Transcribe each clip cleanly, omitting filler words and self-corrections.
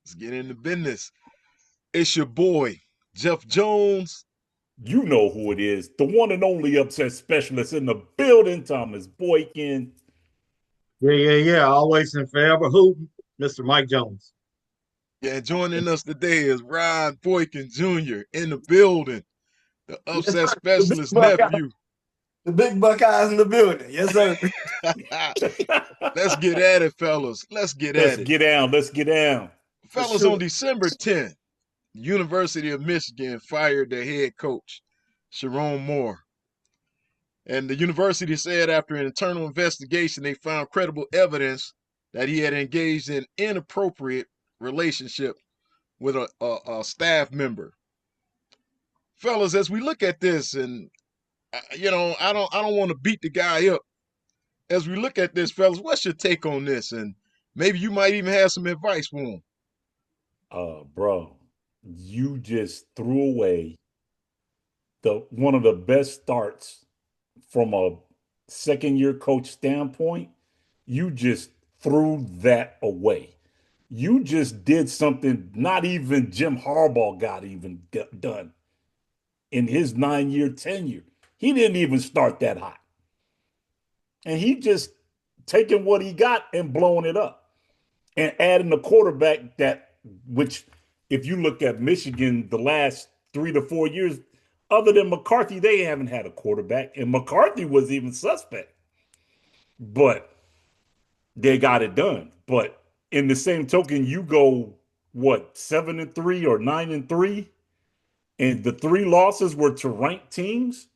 Let's get into business. It's your boy, Jeff Jones. You know who it is. The one and only upset specialist in the building, Thomas Boykin. Yeah. Always and forever hooting, Mr. Mike Jones. Yeah, joining us today is Rod Boykin Jr. in the building, the Yes, upset sir. The big specialist Buckeye, nephew. the big Buckeyes in the building. Yes, sir. Let's get at it, fellas. Let's get Let's at it. get down. Let's get down. For Fellas, on sure. December 10th, University of Michigan fired their head coach, Sherrone Moore. And the university said after an internal investigation, they found credible evidence that he had engaged in inappropriate relationship with a staff member. Fellas, as we look at this, and I don't want to beat the guy up. As we look at this, fellas, what's your take on this? And maybe you might even have some advice for him. Bro, you just threw away the one of the best starts from a second year coach standpoint. You just threw that away. You just did something not even Jim Harbaugh got even done in his 9 year tenure. He didn't even start that hot. And he just taking what he got and blowing it up and adding a quarterback which if you look at Michigan the last 3 to 4 years, other than McCarthy, they haven't had a quarterback. And McCarthy was even suspect. But they got it done. But in the same token, you go, what, 7-3 or 9-3? And the three losses were to ranked teams.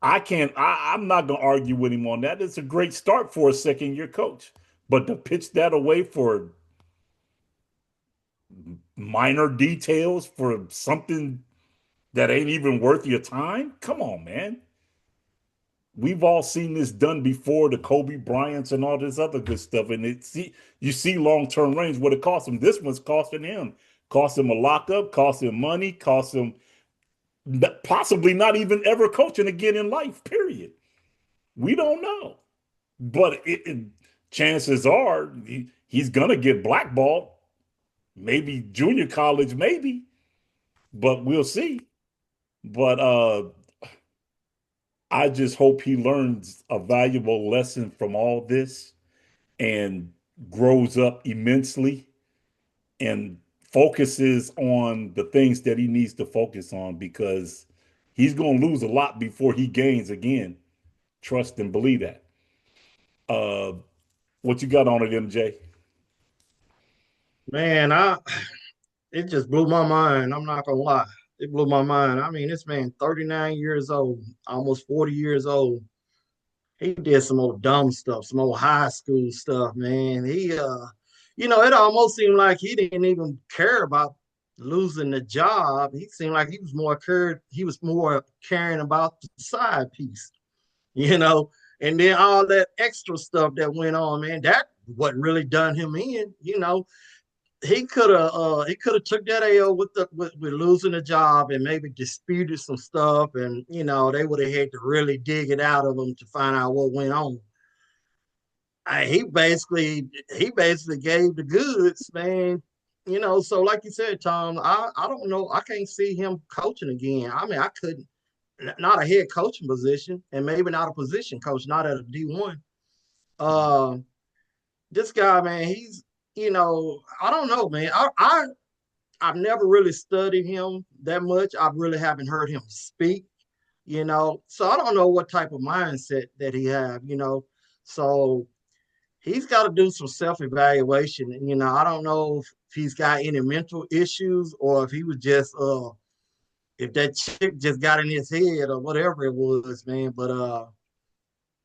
I'm not gonna argue with him on that. It's a great start for a second year coach. But to pitch that away for minor details for something that ain't even worth your time, come on, man. We've all seen this done before, the Kobe Bryants and all this other good stuff. And you see long-term range what it cost him. This one's costing him. Cost him a lockup, cost him money, cost him possibly not even ever coaching again in life, period. We don't know. But chances are he's going to get blackballed. Maybe junior college, maybe. But we'll see. But I just hope he learns a valuable lesson from all this and grows up immensely and focuses on the things that he needs to focus on because he's going to lose a lot before he gains again. Trust and believe that. Uh, what you got on it, MJ? Man, it just blew my mind. I'm not gonna lie. It blew my mind. I mean, this man 39 years old, almost 40 years old. He did some old dumb stuff, some old high school stuff, man. It almost seemed like he didn't even care about losing the job. He seemed like he was more caring about the side piece, you know. And then all that extra stuff that went on, man, that what really done him in, he could have took that L with losing a job and maybe disputed some stuff, and they would have had to really dig it out of him to find out what went on. He basically gave the goods, man. So like you said, Tom, I don't know. I can't see him coaching again. I mean, I couldn't, not a head coaching position, and maybe not a position coach, not at a D1. Uh, this guy, man, I don't know, man. I've never really studied him that much. I really haven't heard him speak, So I don't know what type of mindset that he have. So he's got to do some self-evaluation. And, I don't know if he's got any mental issues or if he was just if that chip just got in his head or whatever it was, man. But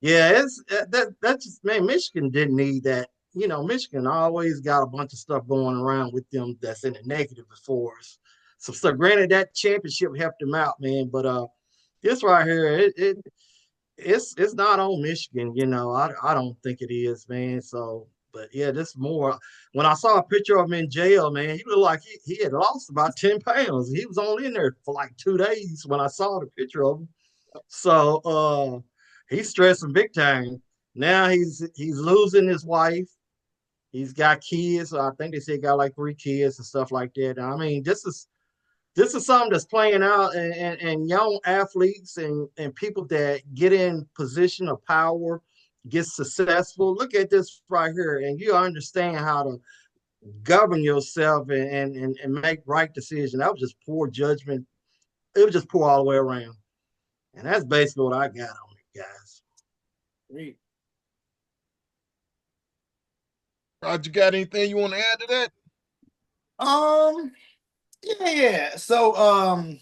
yeah, it's that just, man, Michigan didn't need that. Michigan always got a bunch of stuff going around with them that's in the negative for us. So granted, that championship helped them out, man. But this right here, it's not on Michigan. I don't think it is, man. So, but yeah, this more. When I saw a picture of him in jail, man, he looked like he had lost about 10 pounds. He was only in there for like 2 days when I saw the picture of him. So he's stressing big time. Now he's losing his wife. He's got kids. I think they said he got like 3 kids and stuff like that. I mean, this is something that's playing out, and young athletes and people that get in position of power, get successful. Look at this right here, and you understand how to govern yourself and make right decisions. That was just poor judgment. It was just poor all the way around. And that's basically what I got on it, guys. Read. Rod, you got anything you want to add to that? Yeah. So,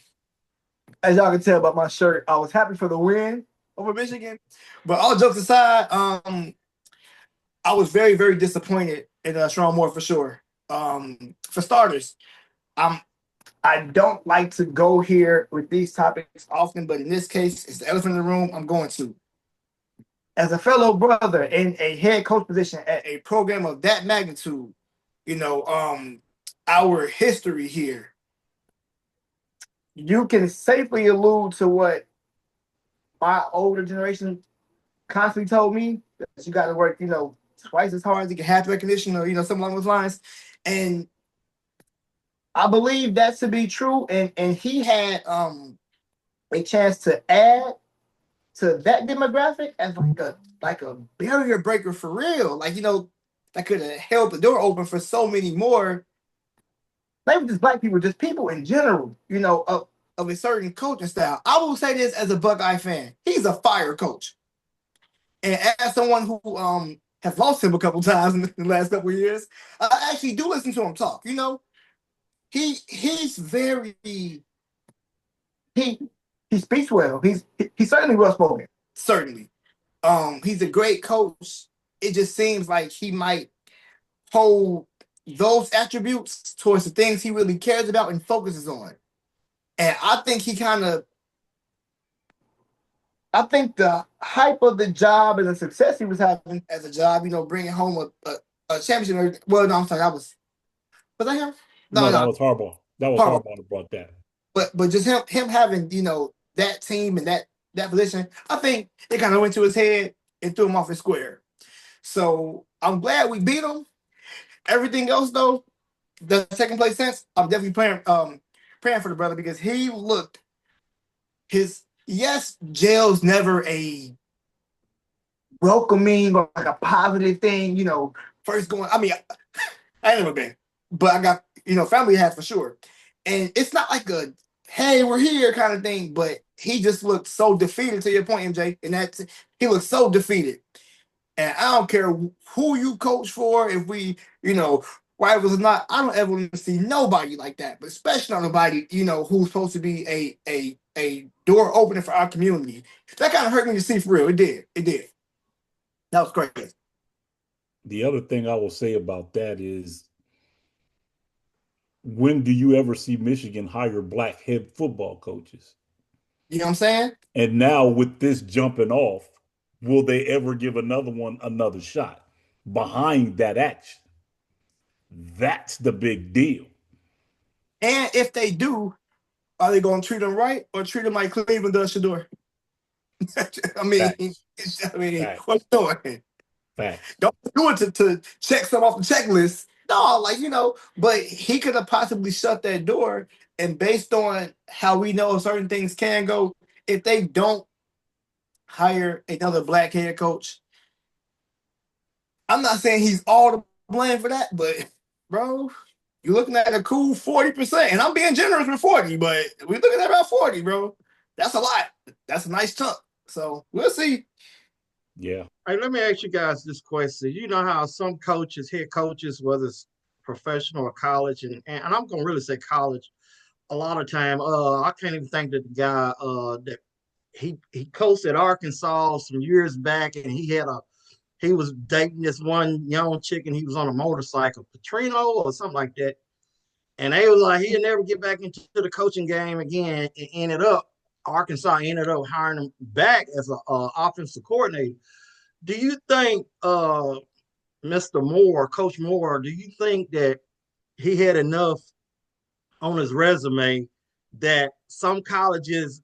as y'all can tell by my shirt, I was happy for the win over Michigan. But all jokes aside, I was very, very disappointed in Sherrone Moore for sure. For starters, I don't like to go here with these topics often, but in this case, it's the elephant in the room. I'm going to. As a fellow brother in a head coach position at a program of that magnitude, our history here, you can safely allude to what my older generation constantly told me, that you got to work, twice as hard to get half recognition, or something along those lines. And I believe that to be true. And he had a chance to add to that demographic as like a barrier breaker for real. That could have held the door open for so many more, not even just black people, just people in general, of a certain coaching style. I will say this as a Buckeye fan. He's a fire coach. And as someone who has lost him a couple times in the last couple of years, I actually do listen to him talk. He's very he speaks well. He's certainly well spoken. Certainly. He's a great coach. It just seems like he might hold those attributes towards the things he really cares about and focuses on. And I think the hype of the job and the success he was having as a job, bringing home a championship. Well, no, I'm sorry, was that him? No, that was Harbaugh. That was Harbaugh that brought that. But just him having, that team and that position, I think it kind of went to his head and threw him off his square. So I'm glad we beat him. Everything else, though, the second place sense, I'm definitely praying for the brother, because he looked jail's never a welcoming or like a positive thing, first going, I ain't never been, but I got, family has for sure. And it's not like a, hey, we're here kind of thing, but he just looked so defeated, to your point, MJ, and he looked so defeated. And I don't care who you coach for, if we, rivals or not, I don't ever want to see nobody like that, but especially not nobody, who's supposed to be a door opener for our community. That kind of hurt me to see, for real. It did. That was crazy. The other thing I will say about that is, when do you ever see Michigan hire black head football coaches? You know what I'm saying? And now with this jumping off, will they ever give another one another shot behind that action? That's the big deal. And if they do, are they going to treat them right or treat them like Cleveland does Shador? Facts. What's doing? Facts. Don't do it to check some off the checklist. No, but he could have possibly shut that door. And based on how we know certain things can go, if they don't hire another black head coach, I'm not saying he's all to blame for that, but bro, you're looking at a cool 40%. And I'm being generous with 40, but we're looking at about 40, bro. That's a lot. That's a nice chunk. So we'll see. Yeah. Hey, let me ask you guys this question. You know how some coaches, head coaches, whether it's professional or college, and I'm gonna really say college, a lot of time, I can't even think that the guy that he coached at Arkansas some years back, and he was dating this one young chick, and he was on a motorcycle, Petrino or something like that. And they was like, he'll never get back into the coaching game again. And Arkansas ended up hiring him back as an offensive coordinator. Do you think, Mr. Moore, Coach Moore, do you think that he had enough on his resume that some colleges,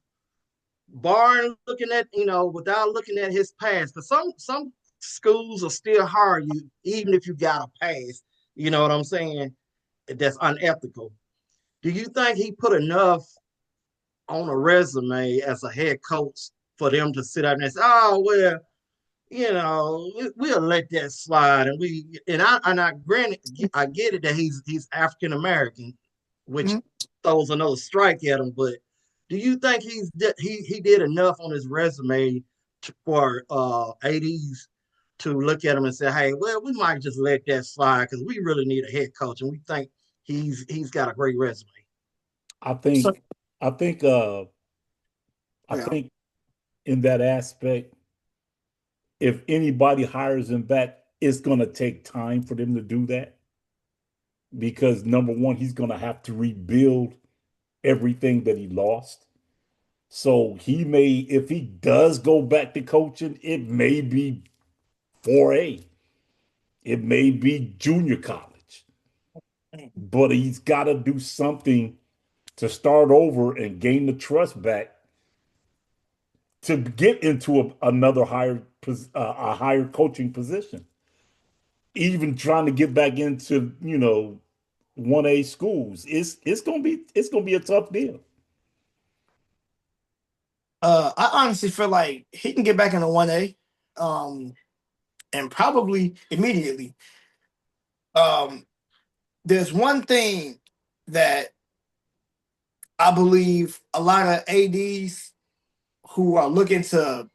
barring looking at, without looking at his past, because some schools will still hire you even if you got a pass. You know what I'm saying? That's unethical. Do you think he put enough on a resume as a head coach for them to sit out and say, "Oh well, we'll let that slide," and I granted I get it that he's African American, which throws another strike at him. But do you think he did enough on his resume for ads to look at him and say, "Hey, well, we might just let that slide because we really need a head coach and we think he's got a great resume." I So think, I think, I yeah. think in that aspect, if anybody hires him back, it's going to take time for them to do that because number one, he's going to have to rebuild everything that he lost. So he may, if he does go back to coaching, it may be 4A, it may be junior college, but he's got to do something to start over and gain the trust back to get into another a higher coaching position. Even trying to get back into 1A schools, it's gonna be a tough deal. I honestly feel like he can get back into 1A, and probably immediately. Um, there's one thing that I believe a lot of ADs who are looking to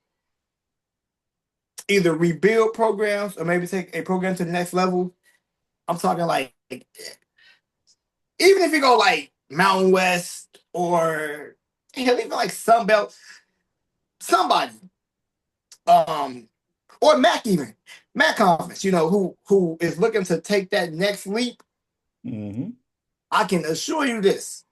either rebuild programs or maybe take a program to the next level. I'm talking like even if you go like Mountain West or hell, even like Sunbelt, somebody, um, or Mac even Mac Conference, who is looking to take that next leap. Mm-hmm. I can assure you this: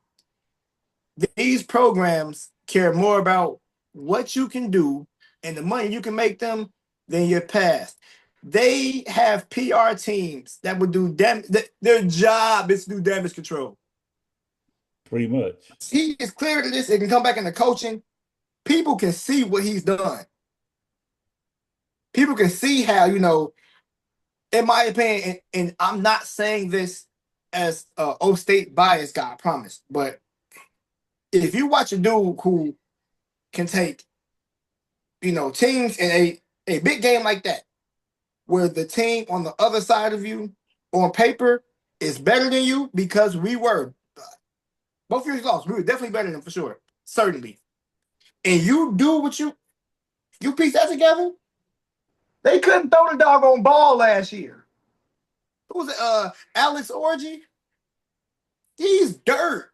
these programs care more about what you can do and the money you can make them than your past. They have PR teams that would do their job is to do damage control. Pretty much. He is clear to this. It can come back into coaching. People can see what he's done. People can see how, in my opinion, and I'm not saying this as O State bias guy, I promise. But if you watch a dude who can take, teams in a big game like that, where the team on the other side of you on paper is better than you because we were both years lost. We were definitely better than them for sure. Certainly. And you do what you piece that together. They couldn't throw the doggone ball last year. Who was it? Alex Orgy? He's dirt.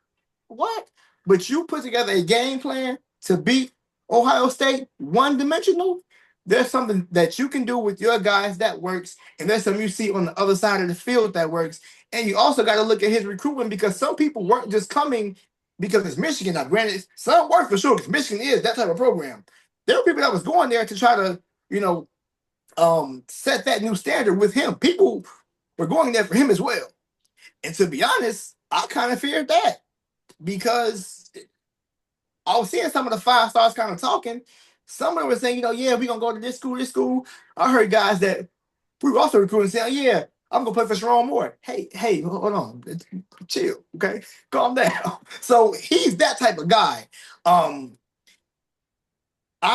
What? But you put together a game plan to beat Ohio State one-dimensional. There's something that you can do with your guys that works, and there's something you see on the other side of the field that works. And you also got to look at his recruitment because some people weren't just coming because it's Michigan. Now, granted, some work for sure because Michigan is that type of program. There were people that was going there to try to, set that new standard with him. People were going there for him as well. And to be honest, I kind of feared that because I was seeing some of the five stars kind of talking. Some of them were saying, yeah, we're going to go to this school, this school. I heard guys that we were also recruiting saying, yeah, I'm going to play for Sherrone Moore. Hey, hold on. Chill, okay? Calm down. So he's that type of guy. I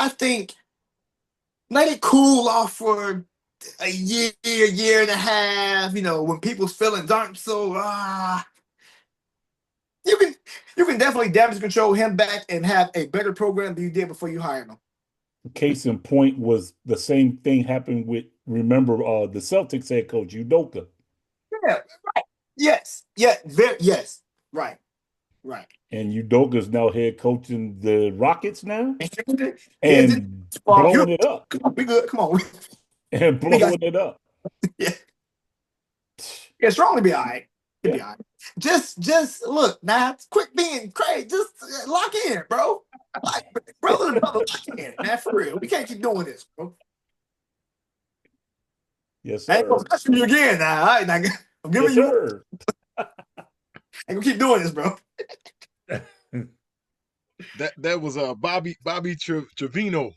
think let it cool off for a year and a half, when people's feelings aren't so you can definitely damage control him back and have a better program than you did before you hired him. Case in point was the same thing happened with, remember, the Celtics head coach Udoka. Yeah, right. Yes. Yeah, yes. Right. And Udoka's now head coaching the Rockets now Yeah, and blowing it up. Come on, be good. Come on. And blowing it up. Yeah. Yeah, Strong to be all right. He'll be Yeah. all right. Just look, now, quit being crazy. Just lock in, bro. Like, brother and brother, lock in, man, for real. We can't keep doing this, bro. Yes, I ain't sir. gonna question you again now. All right, now, I'm giving Yes, you sir. I ain't gonna keep doing this, bro. That was Bobby Trevino.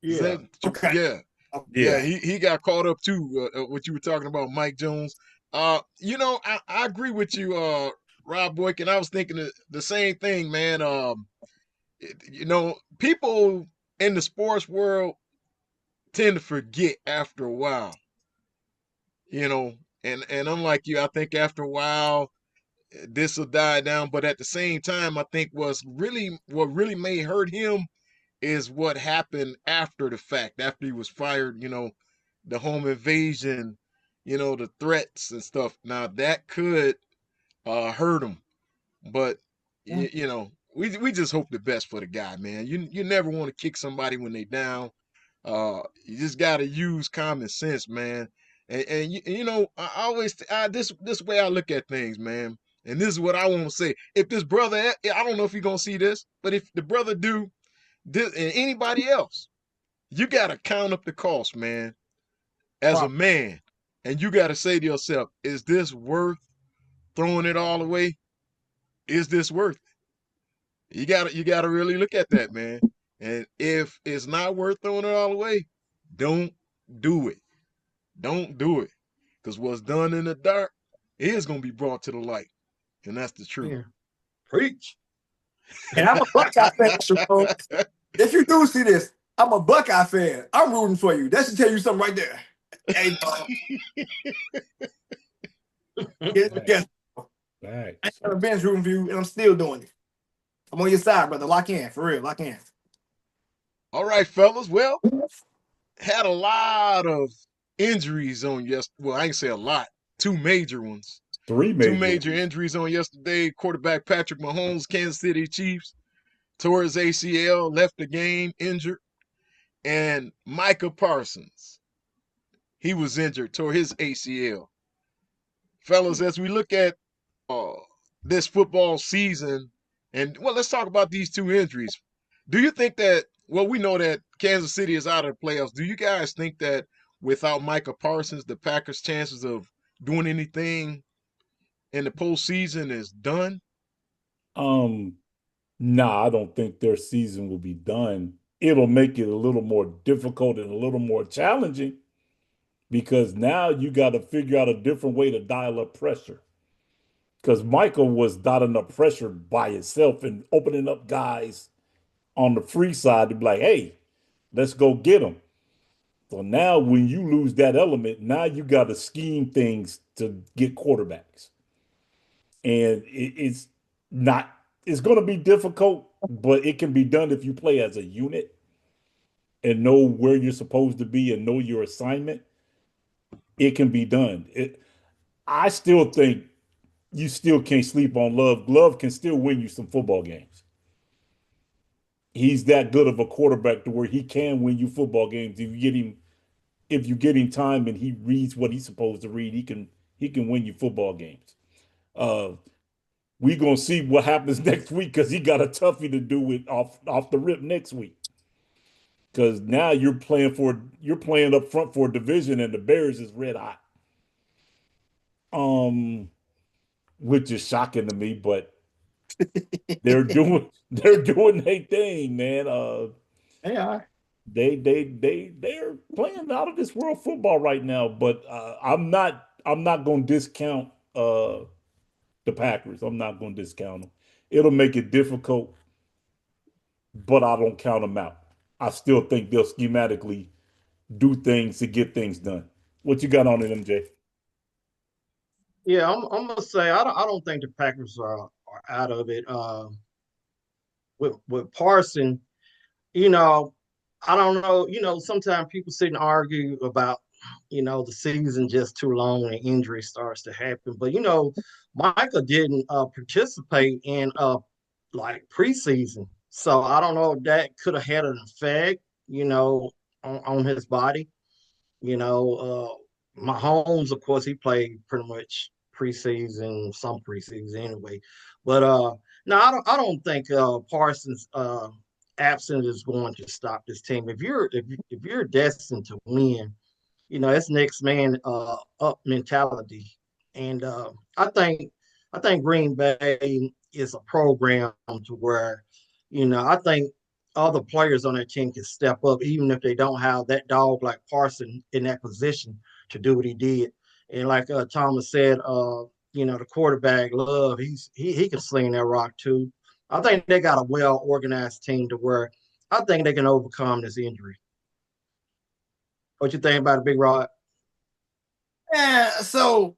Is Yeah. that Okay. yeah? Yeah, Yeah. he got caught up too. What you were talking about, Mike Jones. I agree with you, Rob Boykin. I was thinking the same thing, man. People in the sports world tend to forget after a while. You know, and unlike you, I think after a while this will die down. But at the same time, I think what really may hurt him is what happened after the fact, after he was fired. The home invasion, the threats and stuff. Now that could hurt him, but we just hope the best for the guy, man. You never want to kick somebody when they down. You just got to use common sense, man. And I always this way I look at things, man. And this is what I want to say. If this brother, I don't know if you're gonna see this, but if the brother do this and anybody else, you got to count up the cost, man, as a man. And you got to say to yourself, is this worth throwing it all away? Is this worth it? You gotta really look at that, man. And if it's not worth throwing it all away, don't do it. Don't do it. Because what's done in the dark is gonna be brought to the light. And that's the truth. Yeah. Preach. And I'm a Buckeye fan, Sherrone. If you do see this, I'm a Buckeye fan. I'm rooting for you. That should tell you something right there. Hey, guess I Facts. have a bench rooting for you, and I'm still doing it. I'm on your side, brother. Lock in, for real. Lock in. All right, fellas. Well, had a lot of injuries on yesterday. Well, I ain't say a lot. Two major ones. Three Two major major ones. injuries on yesterday. Quarterback Patrick Mahomes, Kansas City Chiefs, tore his ACL, left the game injured. And Micah Parsons, he was injured, tore his ACL. Fellas, as we look at uh, this football season, and well, let's talk about these two injuries. Do you think that, well, we know that Kansas City is out of the playoffs. Do you guys think that without Micah Parsons, the Packers' chances of doing anything in the postseason is done? Um, nah, I don't think their season will be done. It'll make it a little more difficult and a little more challenging because now you got to figure out a different way to dial up pressure. Because Michael was dialing up pressure by himself and opening up guys on the free side to be like, hey, let's go get them. So now when you lose that element, now you got to scheme things to get quarterbacks. And it's not, it's going to be difficult, but it can be done if you play as a unit and know where you're supposed to be and know your assignment. It can be done. I still think you still can't sleep on Love. Love can still win you some football games. He's that good of a quarterback to where he can win you football games if you get him time and he reads what he's supposed to read, he can win you football games. Uh, we gonna see what happens next week because he got a toughie to do it off the rip next week. Because now you're playing up front for a division and the Bears is red hot. Um, which is shocking to me, but they're doing their thing, man. They are. They're playing out of this world football right now, but I'm not going to discount the Packers. I'm not going to discount them. It'll make it difficult, but I don't count them out. I still think they'll schematically do things to get things done. What you got on it, MJ? Yeah, I'm gonna say I don't think the Packers are out of it. With Parson, you know, I don't know. Sometimes people sit and argue about the season just too long and injury starts to happen. But Micah didn't participate in like preseason, so I don't know if that could have had an effect, on his body. Mahomes, of course, he played pretty much preseason, some preseason anyway. But no, I don't think Parsons' absence is going to stop this team. If you're destined to win, it's next man up mentality. And I think Green Bay is a program to where, I think other players on that team can step up, even if they don't have that dog like Parson in that position to do what he did. And like Thomas said, the quarterback Love, he can sling that rock too. I think they got a well organized team to where I think they can overcome this injury. What you think about it, Big Rod? Yeah, so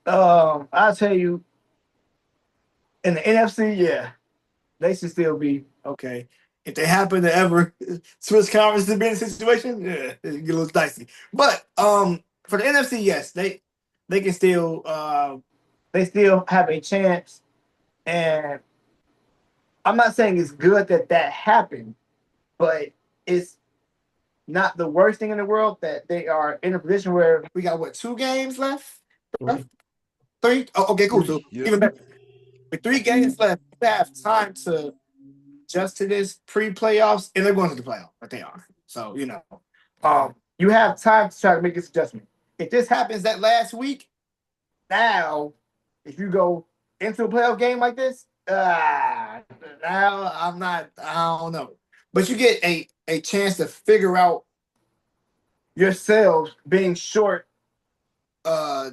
I'll tell you, in the NFC, yeah, they should still be okay. If they happen to ever switch conferences to be in a situation, yeah, it get a little dicey. But for the NFC, yes, they can still they still have a chance. And I'm not saying it's good that that happened, but it's not the worst thing in the world that they are in a position where we got what, 2 games left? Three? Oh, okay, cool. So Yep. even better. With 3 games left, they have time to adjust to this pre-playoffs, and they're going to the playoffs, but they are. So you have time to try to make this adjustment. If this happens that last week, now if you go into a playoff game like this, now I don't know. But you get a chance to figure out yourselves being short all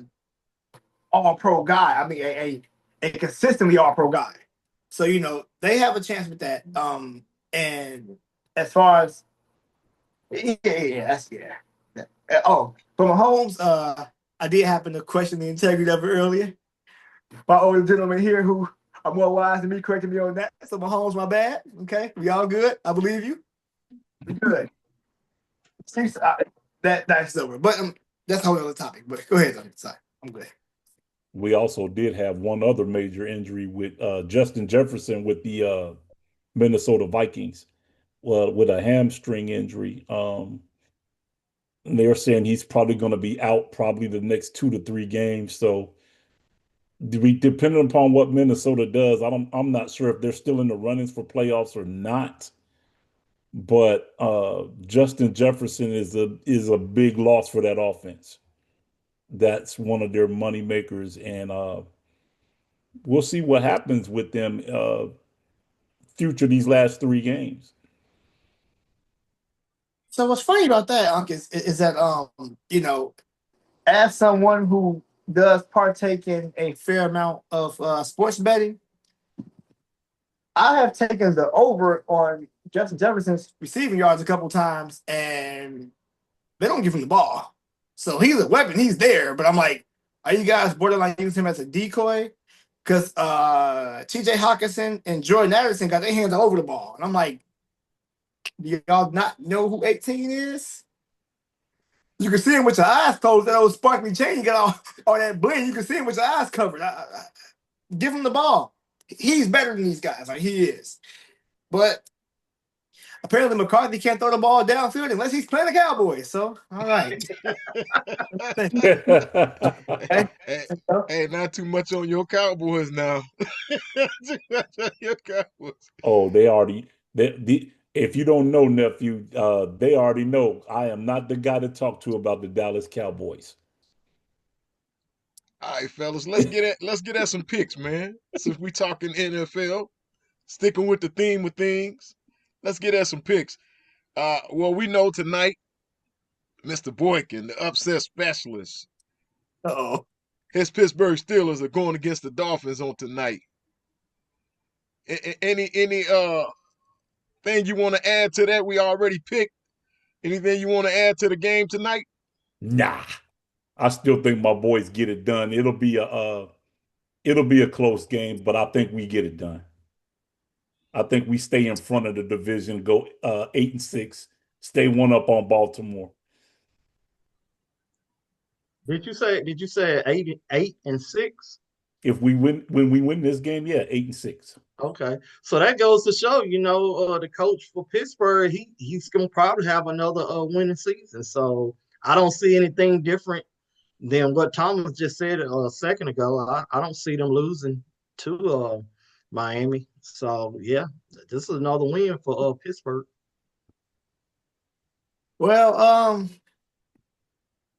pro guy. I mean a consistently all pro guy. So they have a chance with that. And as far as yeah. Oh, for Mahomes, I did happen to question the integrity of it earlier. My older gentleman here who are more wise than me corrected me on that. So Mahomes, my bad. Okay, we all good. I believe you. We good. That's over. But that's a whole other topic. But go ahead, sorry. I'm good. We also did have one other major injury with Justin Jefferson with the Minnesota Vikings, with a hamstring injury. They're saying he's probably going to be out probably the next 2 to 3 games. So, depending upon what Minnesota does, I'm not sure if they're still in the runnings for playoffs or not. But Justin Jefferson is a big loss for that offense. That's one of their money makers, and we'll see what happens with them future these last 3 games. So what's funny about that, Unc, is that as someone who does partake in a fair amount of sports betting, I have taken the over on Justin Jefferson's receiving yards a couple times, and they don't give him the ball. So he's a weapon. He's there, but I'm like, are you guys borderline using him as a decoy? Because T.J. Hawkinson and Jordan Addison got their hands all over the ball, and I'm like, do y'all not know who 18 is? You can see him with your eyes closed. That old sparkly chain, you got all that bling. You can see him with your eyes covered. Give him the ball. He's better than these guys. Like he is. But apparently McCarthy can't throw the ball downfield unless he's playing the Cowboys. So, all right. Hey, not too much on your Cowboys now. Too much on your Cowboys. Oh, if you don't know, nephew, they already know I am not the guy to talk to about the Dallas Cowboys. All right, fellas, let's get at some picks, man. Since we talking NFL, sticking with the theme of things, let's get at some picks. Well, we know tonight, Mr. Boykin, the upset specialist, Uh-oh. his Pittsburgh Steelers are going against the Dolphins on tonight. Any thing you want to add to that? We already picked. Anything you want to add to the game tonight? Nah, I still think my boys get it done. It'll be a close game, but I think we get it done. I think we stay in front of the division, go 8-6, stay one up on Baltimore. Did you say 8-6? If we win, when we win this game, yeah, 8-6. Okay, so that goes to show, the coach for Pittsburgh, he's gonna probably have another winning season. So I don't see anything different than what Thomas just said a second ago. I don't see them losing to Miami. So yeah, this is another win for Pittsburgh. Well,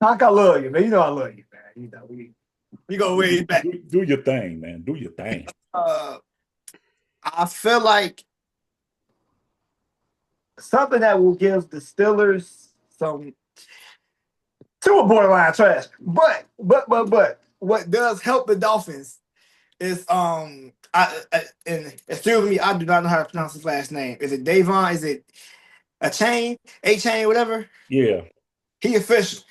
Doc, I love you, man. You know I love you, man. We go way back. Do your thing, man. Do your thing. I feel like something that will give the Steelers some to a borderline trash. But what does help the Dolphins is and excuse me, I do not know how to pronounce his last name. Is it Davon? Is it a chain, whatever? Yeah. He official.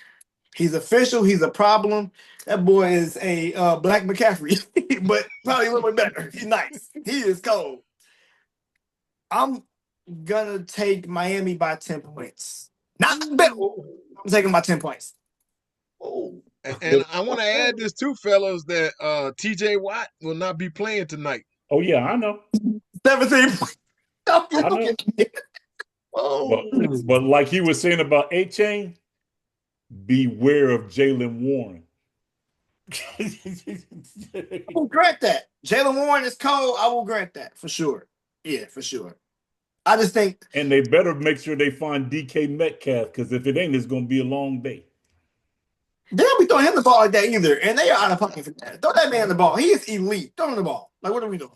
He's official. He's a problem. That boy is a Black McCaffrey, but probably a little bit better. He's nice. He is cold. I'm gonna take Miami by 10 points. Not better. I'm taking by 10 points. Oh, And I want to add this too, fellas, that TJ Watt will not be playing tonight. Oh yeah, I know. 17 points. I know. oh. But like he was saying about A-Chain, beware of Jalen Warren. I will grant that. Jalen Warren is cold. I will grant that for sure. Yeah, for sure. I just think. And they better make sure they find DK Metcalf, because if it ain't, it's going to be a long day. They don't be throwing him the ball like that either, and they are out of pocket for that. Throw that man the ball. He is elite. Throw him the ball. Like, what are we doing?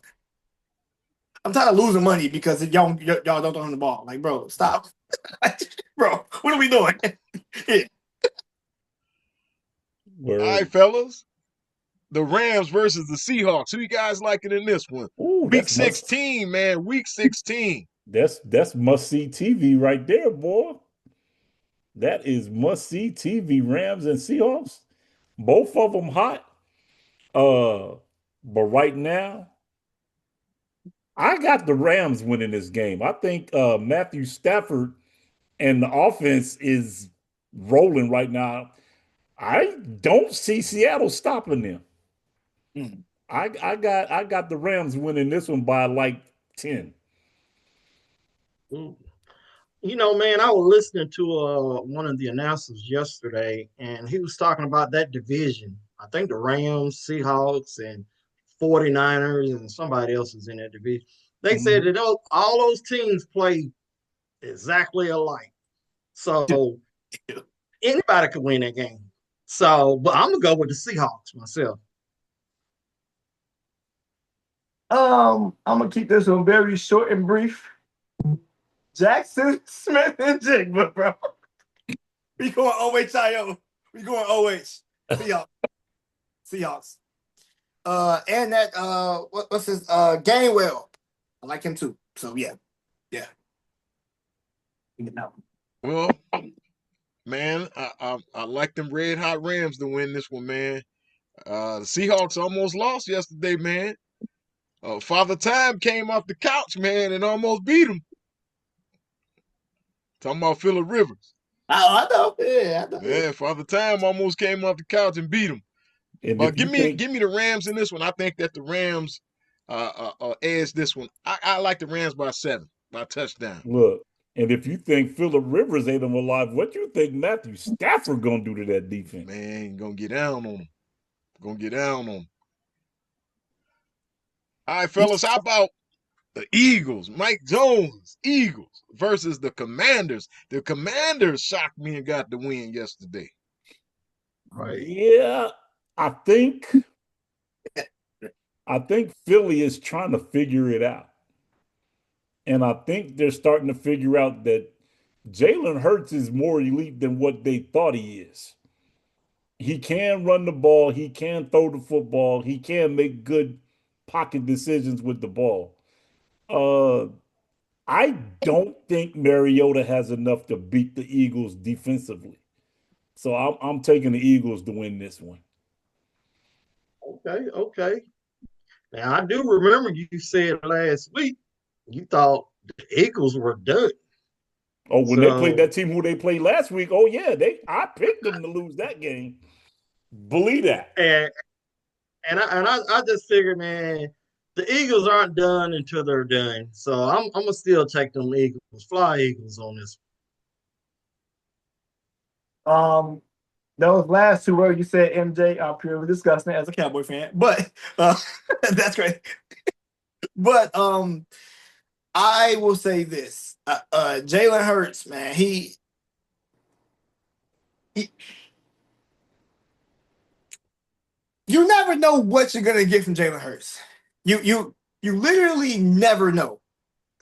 I'm tired of losing money because y'all don't throw him the ball. Like, bro, stop. Bro, what are we doing? Yeah. All right, fellas. The Rams versus the Seahawks. Who you guys liking in this one? Ooh, Week 16, man. Week 16. That's must-see TV right there, boy. That is must-see TV. Rams and Seahawks. Both of them hot. But right now, I got the Rams winning this game. I think Matthew Stafford and the offense is rolling right now. I don't see Seattle stopping them. Mm. I got the Rams winning this one by like 10. You know, man, I was listening to one of the announcers yesterday, and he was talking about that division. I think the Rams, Seahawks, and 49ers, and somebody else is in that division. They said that all those teams play exactly alike. So anybody could win that game. So, but I'm going to go with the Seahawks myself. I'm going to keep this one very short and brief. Jackson Smith and Jigba, bro. We going OHIO. We going OH. Seahawks. And that what's his Gainwell. I like him too. So yeah. Well, man, I like them red hot Rams to win this one, man. The Seahawks almost lost yesterday, man. Father Time came off the couch, man, and almost beat him. Talking about Phillip Rivers. I know. Yeah, I know. Yeah, Father Time almost came off the couch and beat him. But give me the Rams in this one. I think that the Rams edge this one. I like the Rams by 7, by touchdown. Look, and if you think Phillip Rivers ate them alive, what you think Matthew Stafford gonna do to that defense? Man, gonna get down on him. All right, fellas, how about the Eagles? Mike Jones, Eagles versus the Commanders. The Commanders shocked me and got the win yesterday. Right. Yeah, I think Philly is trying to figure it out. And I think they're starting to figure out that Jalen Hurts is more elite than what they thought he is. He can run the ball. He can throw the football. He can make good pocket decisions with the ball. I don't think Mariota has enough to beat the Eagles defensively. So I'm taking the Eagles to win this one. Okay. Now, I do remember you said last week you thought the Eagles were done. Oh, when they played that team who they played last week, oh yeah, I picked them to lose that game. Believe that. And I just figured, man, the Eagles aren't done until they're done. So I'm gonna still take them Eagles, fly Eagles on this. Those last 2 words you said, MJ, are purely disgusting as a Cowboy fan, but that's great. But I will say this: Jalen Hurts, man, he you never know what you're gonna get from Jalen Hurts. You literally never know.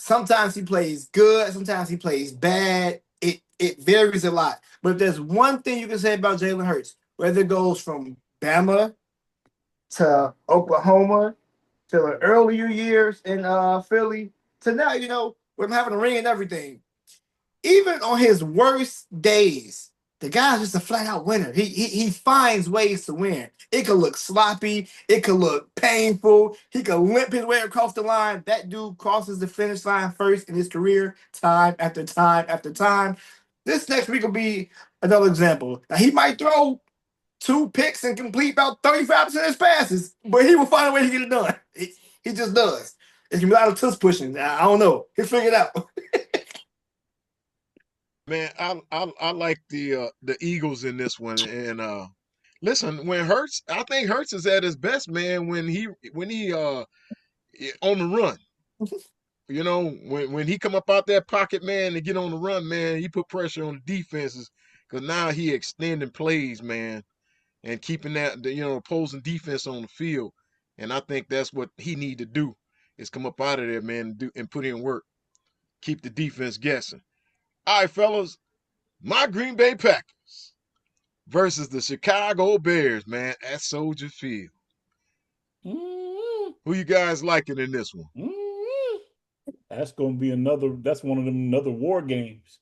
Sometimes he plays good, sometimes he plays bad. It varies a lot. But if there's one thing you can say about Jalen Hurts, whether it goes from Bama to Oklahoma to the earlier years in Philly to now, with him having a ring and everything. Even on his worst days, the guy's just a flat out winner. He finds ways to win. It could look sloppy. It could look painful. He could limp his way across the line. That dude crosses the finish line first in his career, time after time after time. This next week will be another example. Now, he might throw 2 picks and complete about 35% of his passes, but he will find a way to get it done. He just does. It's gonna be a lot of tuss pushing. I don't know. He'll figure it out. Man, I like the Eagles in this one. And listen, when I think Hurts is at his best, man, when he on the run. When he come up out that pocket, man, and get on the run, man, he put pressure on the defenses because now he extending plays, man, and keeping that opposing defense on the field. And I think that's what he need to do is come up out of there, man, and put in work, keep the defense guessing. All right, fellas, my Green Bay Packers versus the Chicago Bears, man, at Soldier Field. Who you guys liking in this one? That's going to be that's one of them another war games.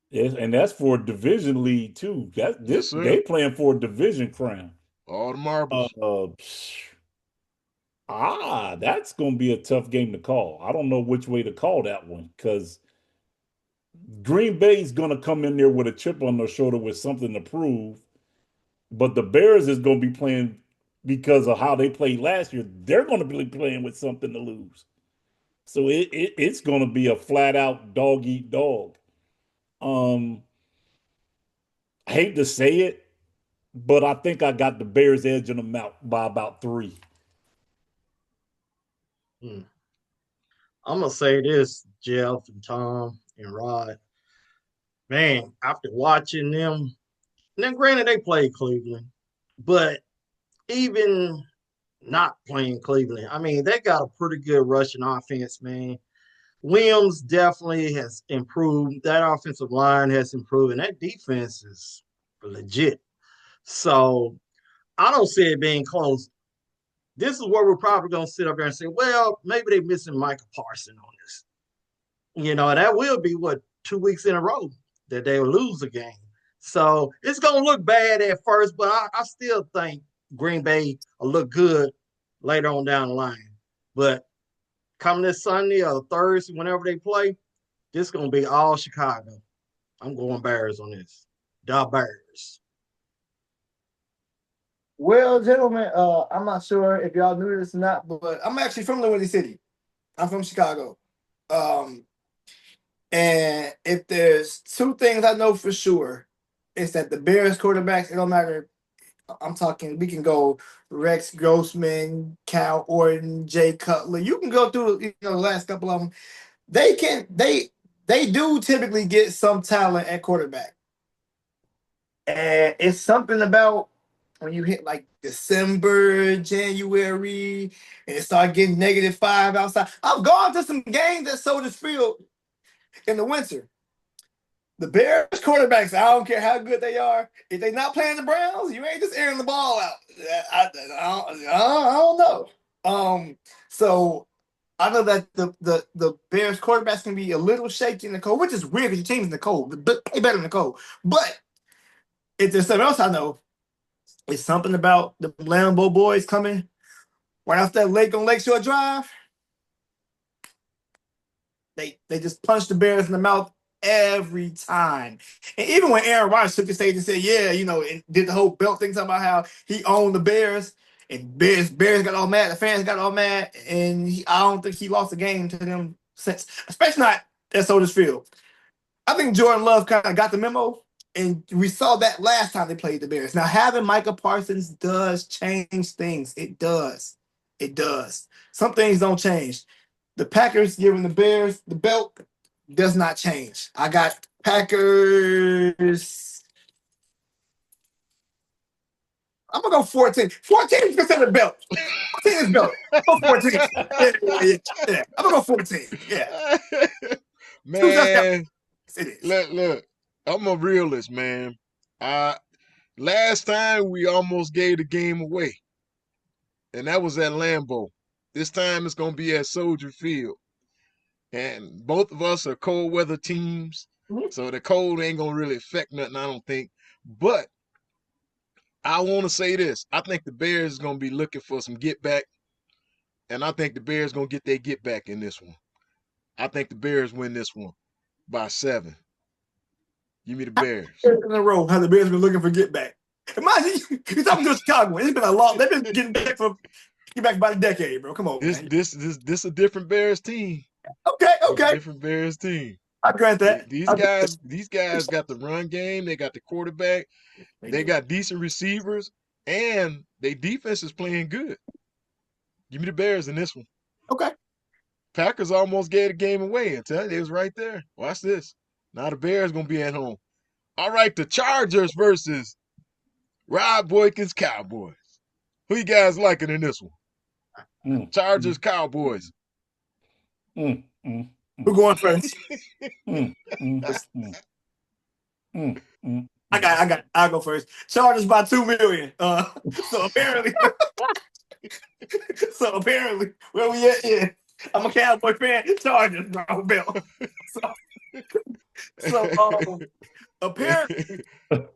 Yes, and that's for a division lead too. Yes, sir. They playing for a division crown. All the marbles. That's going to be a tough game to call. I don't know which way to call that one because Green Bay's going to come in there with a chip on their shoulder with something to prove. But the Bears is going to be playing because of how they played last year. They're going to be playing with something to lose. So it's going to be a flat out dog eat dog. I hate to say it, but I think I got the Bears edging them out by about 3. I'm gonna say this, Jeff and Tom and Rod. Man, after watching them, now granted they played Cleveland, but even not playing Cleveland, I mean they got a pretty good rushing offense, man. Williams definitely has improved. That offensive line has improved, and that defense is legit. So I don't see it being close. This is where we're probably going to sit up there and say, well, maybe they're missing Micah Parsons on this. That will be 2 weeks in a row that they'll lose a game. So it's going to look bad at first, but I still think Green Bay will look good later on down the line. But coming this Sunday or Thursday, whenever they play, this is going to be all Chicago. I'm going Bears on this. The Bears. Well, gentlemen, I'm not sure if y'all knew this or not, but I'm actually from Liberty City. I'm from Chicago. And if there's 2 things I know for sure, it's that the Bears quarterbacks, it don't matter. I'm talking, we can go Rex Grossman, Cal Orton, Jay Cutler. You can go through the last couple of them. They do typically get some talent at quarterback. And it's something about when you hit like December, January, and it start getting -5 outside. I've gone to some games at Soldier Field in the winter. The Bears quarterbacks, I don't care how good they are. If they're not playing the Browns, you ain't just airing the ball out. I don't know. So I know that the Bears quarterbacks can be a little shaky in the cold, which is weird because your team's in the cold. But play better in the cold. But if there's something else I know, it's something about the Lambeau boys coming right off that lake on Lakeshore Drive. They just punch the Bears in the mouth every time. And even when Aaron Rodgers took the stage and said, yeah, and did the whole belt thing, talking about how he owned the Bears, and Bears got all mad, the fans got all mad, and I don't think he lost a game to them since, especially not at Soldier Field. I think Jordan Love kind of got the memo, and we saw that last time they played the Bears. Now, having Micah Parsons does change things. It does. It does. Some things don't change. The Packers giving the Bears the belt does not change. I got Packers I'm gonna go 14. 14 is considered belt. 14 is belt. Go 14. Yeah. I'm gonna go 14. Yeah. Two touchdowns. Man, It is. look, I'm a realist, man. Last time we almost gave the game away, and that was at Lambeau. This time it's gonna be at Soldier Field. And both of us are cold weather teams, so the cold ain't gonna really affect nothing, I don't think. But I want to say this: I think the Bears is gonna be looking for some get back, and I think the Bears gonna get their get back in this one. I think the Bears win this one by 7. Give me the Bears. In a row, how the Bears been looking for get back. Imagine you're talking to Chicago. It's been a long. They've been getting back for get back about a decade, bro. Come on, This man. this a different Bears team. Okay. Different Bears team. I grant that. These guys got the run game. They got the quarterback. They got decent receivers, and their defense is playing good. Give me the Bears in this one. Okay. Packers almost gave the game away until it was right there. Watch this. Now the Bears gonna be at home. All right, the Chargers versus Rob Boykins Cowboys. Who you guys liking in this one? Chargers Cowboys. Who going first? I'll go first. Chargers by 2 million. So apparently, where we at? Yeah, I'm a Cowboy fan. Chargers, bro, Bill. So apparently,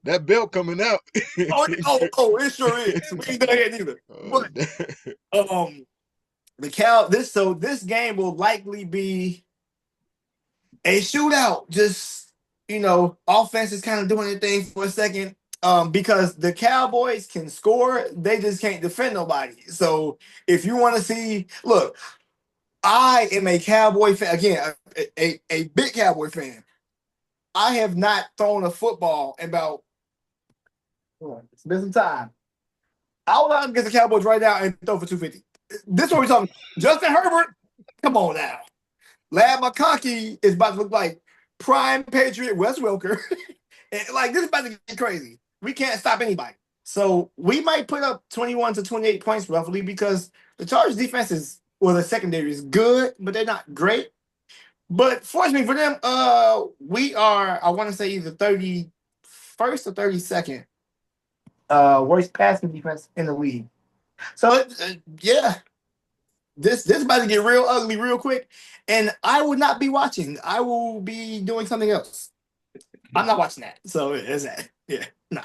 that belt coming out. it sure is. We ain't done yet either. But this game will likely be a shootout. Just offense is kind of doing their thing for a second. Because the Cowboys can score, they just can't defend nobody. So if you want to see, look, I am a Cowboy fan. Again, a big Cowboy fan. I have not thrown a football in about it's been some time. I will out against the Cowboys right now and throw for 250. This is what we're talking. Justin Herbert, come on now. Lad McConkey is about to look like prime Patriot Wes Welker. And this is about to get crazy. We can't stop anybody. So we might put up 21 to 28 points roughly because the Chargers defense the secondary is good, but they're not great. But fortunately for them, we are, I want to say either 31st or 32nd worst passing defense in the league. So yeah, this about to get real ugly real quick, and I will not be watching. I will be doing something else. I'm not watching that. So it's that. Yeah, nah.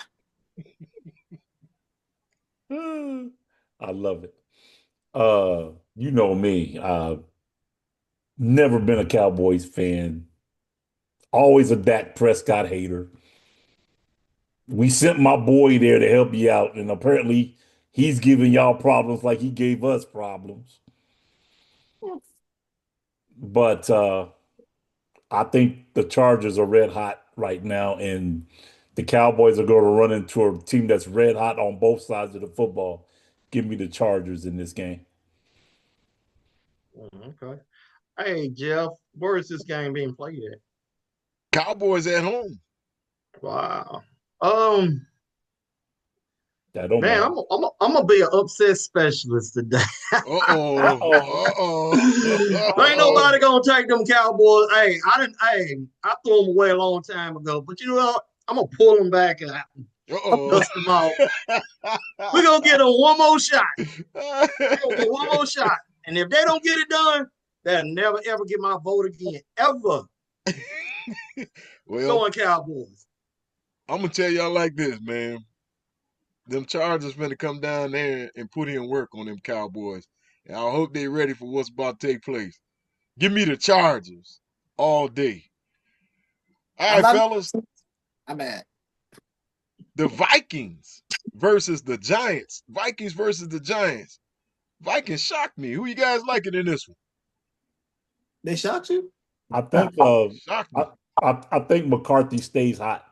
I love it. You know me. I've never been a Cowboys fan. Always a Dak Prescott hater. We sent my boy there to help you out, and apparently he's giving y'all problems like he gave us problems. But I think the Chargers are red hot right now, and the Cowboys are going to run into a team that's red hot on both sides of the football. Give me the Chargers in this game. Okay. Hey, Jeff, where is this game being played at? Cowboys at home. Wow. That don't Man, matter. I'm gonna be an upset specialist today. Uh-oh. Ain't nobody gonna take them Cowboys. Hey, I threw them away a long time ago. But you know what? I'm gonna pull them back and dust them off. We're gonna get them one more shot. We're gonna get one more shot. And if they don't get it done, they'll never ever get my vote again. Ever. Well, going Cowboys. I'm gonna tell y'all like this, man. Them Chargers finna come down there and put in work on them Cowboys. And I hope they ready for what's about to take place. Give me the Chargers all day. All right, fellas. I'm mad. The Vikings versus the Giants. Vikings versus the Giants. Vikings shocked me. Who you guys liking in this one? They shocked you? I think shocked me. I think McCarthy stays hot.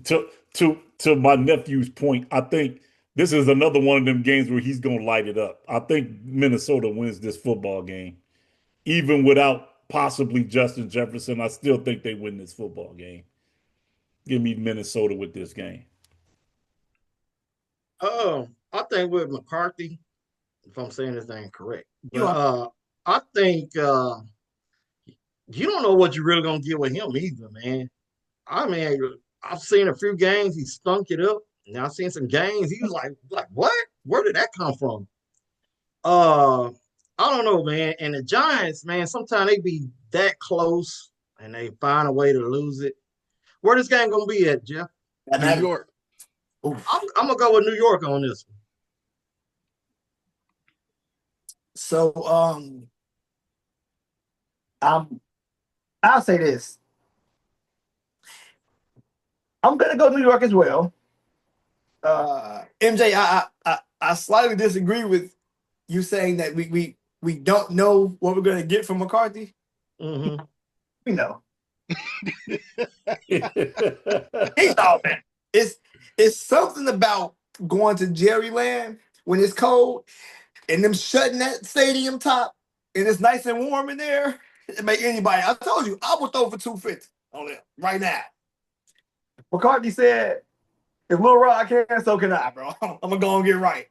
To my nephew's point, I think this is another one of them games where he's gonna light it up. I think Minnesota wins this football game. Even without possibly Justin Jefferson, I still think they win this football game. Give me Minnesota with this game. I think with McCarthy, if I'm saying this thing correct, You but are. I think you don't know what you're really gonna get with him either, man. I mean, I've seen a few games he stunk it up. Now I've seen some games he was like what? Where did that come from? Uh, I don't know, man. And the Giants, man, sometimes they be that close and they find a way to lose it. Where this game gonna be at, Jeff? New York. I'm gonna go with New York on this one. So I'll say this. I'm gonna go New York as well. MJ, I slightly disagree with you saying that we don't know what we're gonna get from McCarthy. Mm-hmm. We know. Hey, oh man, it's something about going to Jerryland when it's cold and them shutting that stadium top and it's nice and warm in there. It make anybody. I told you, I would throw for 250 on it right now. McCarthy said, "If Lil Rod can, so can I, bro. I'm gonna go and get right."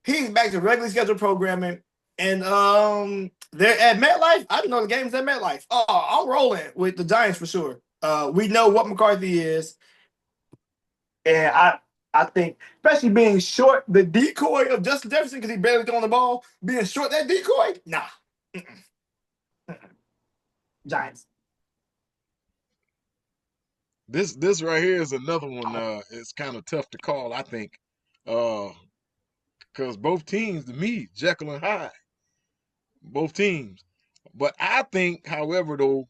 He's back to regularly scheduled programming, and they're at MetLife. I didn't know the game's at MetLife. Oh, I'm rolling with the Giants for sure. We know what McCarthy is. And I think, especially being short, the decoy of Justin Jefferson, because he barely throwing the ball, being short that decoy, nah. Giants. This right here is another one. It's kind of tough to call, I think, because both teams, to me, Jekyll and Hyde, both teams. But I think, however, though,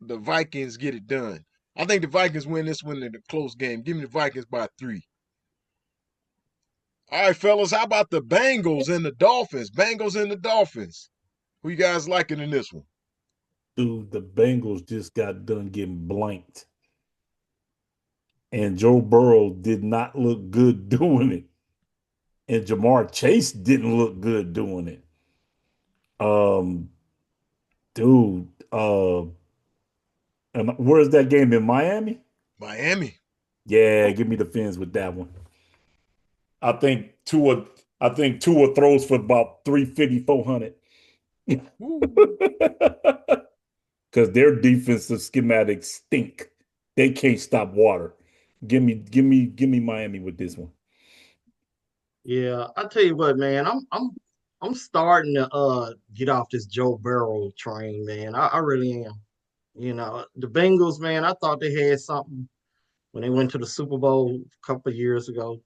the Vikings get it done. I think the Vikings win this one in a close game. Give me the Vikings by 3. All right, fellas, how about the Bengals and the Dolphins? Bengals and the Dolphins. Who you guys liking in this one? Dude, the Bengals just got done getting blanked. And Joe Burrow did not look good doing it. And Jamar Chase didn't look good doing it. Um, dude, and where's that game in Miami? Miami. Yeah, give me the Fins with that one. I think Tua, I think Tua throws for about 350, 400. Because their defensive schematics stink. They can't stop water. Give me Miami with this one. Yeah, I tell you what, man, I'm starting to get off this Joe Burrow train, man. I really am. You know, the Bengals, man, I thought they had something when they went to the Super Bowl a couple of years ago.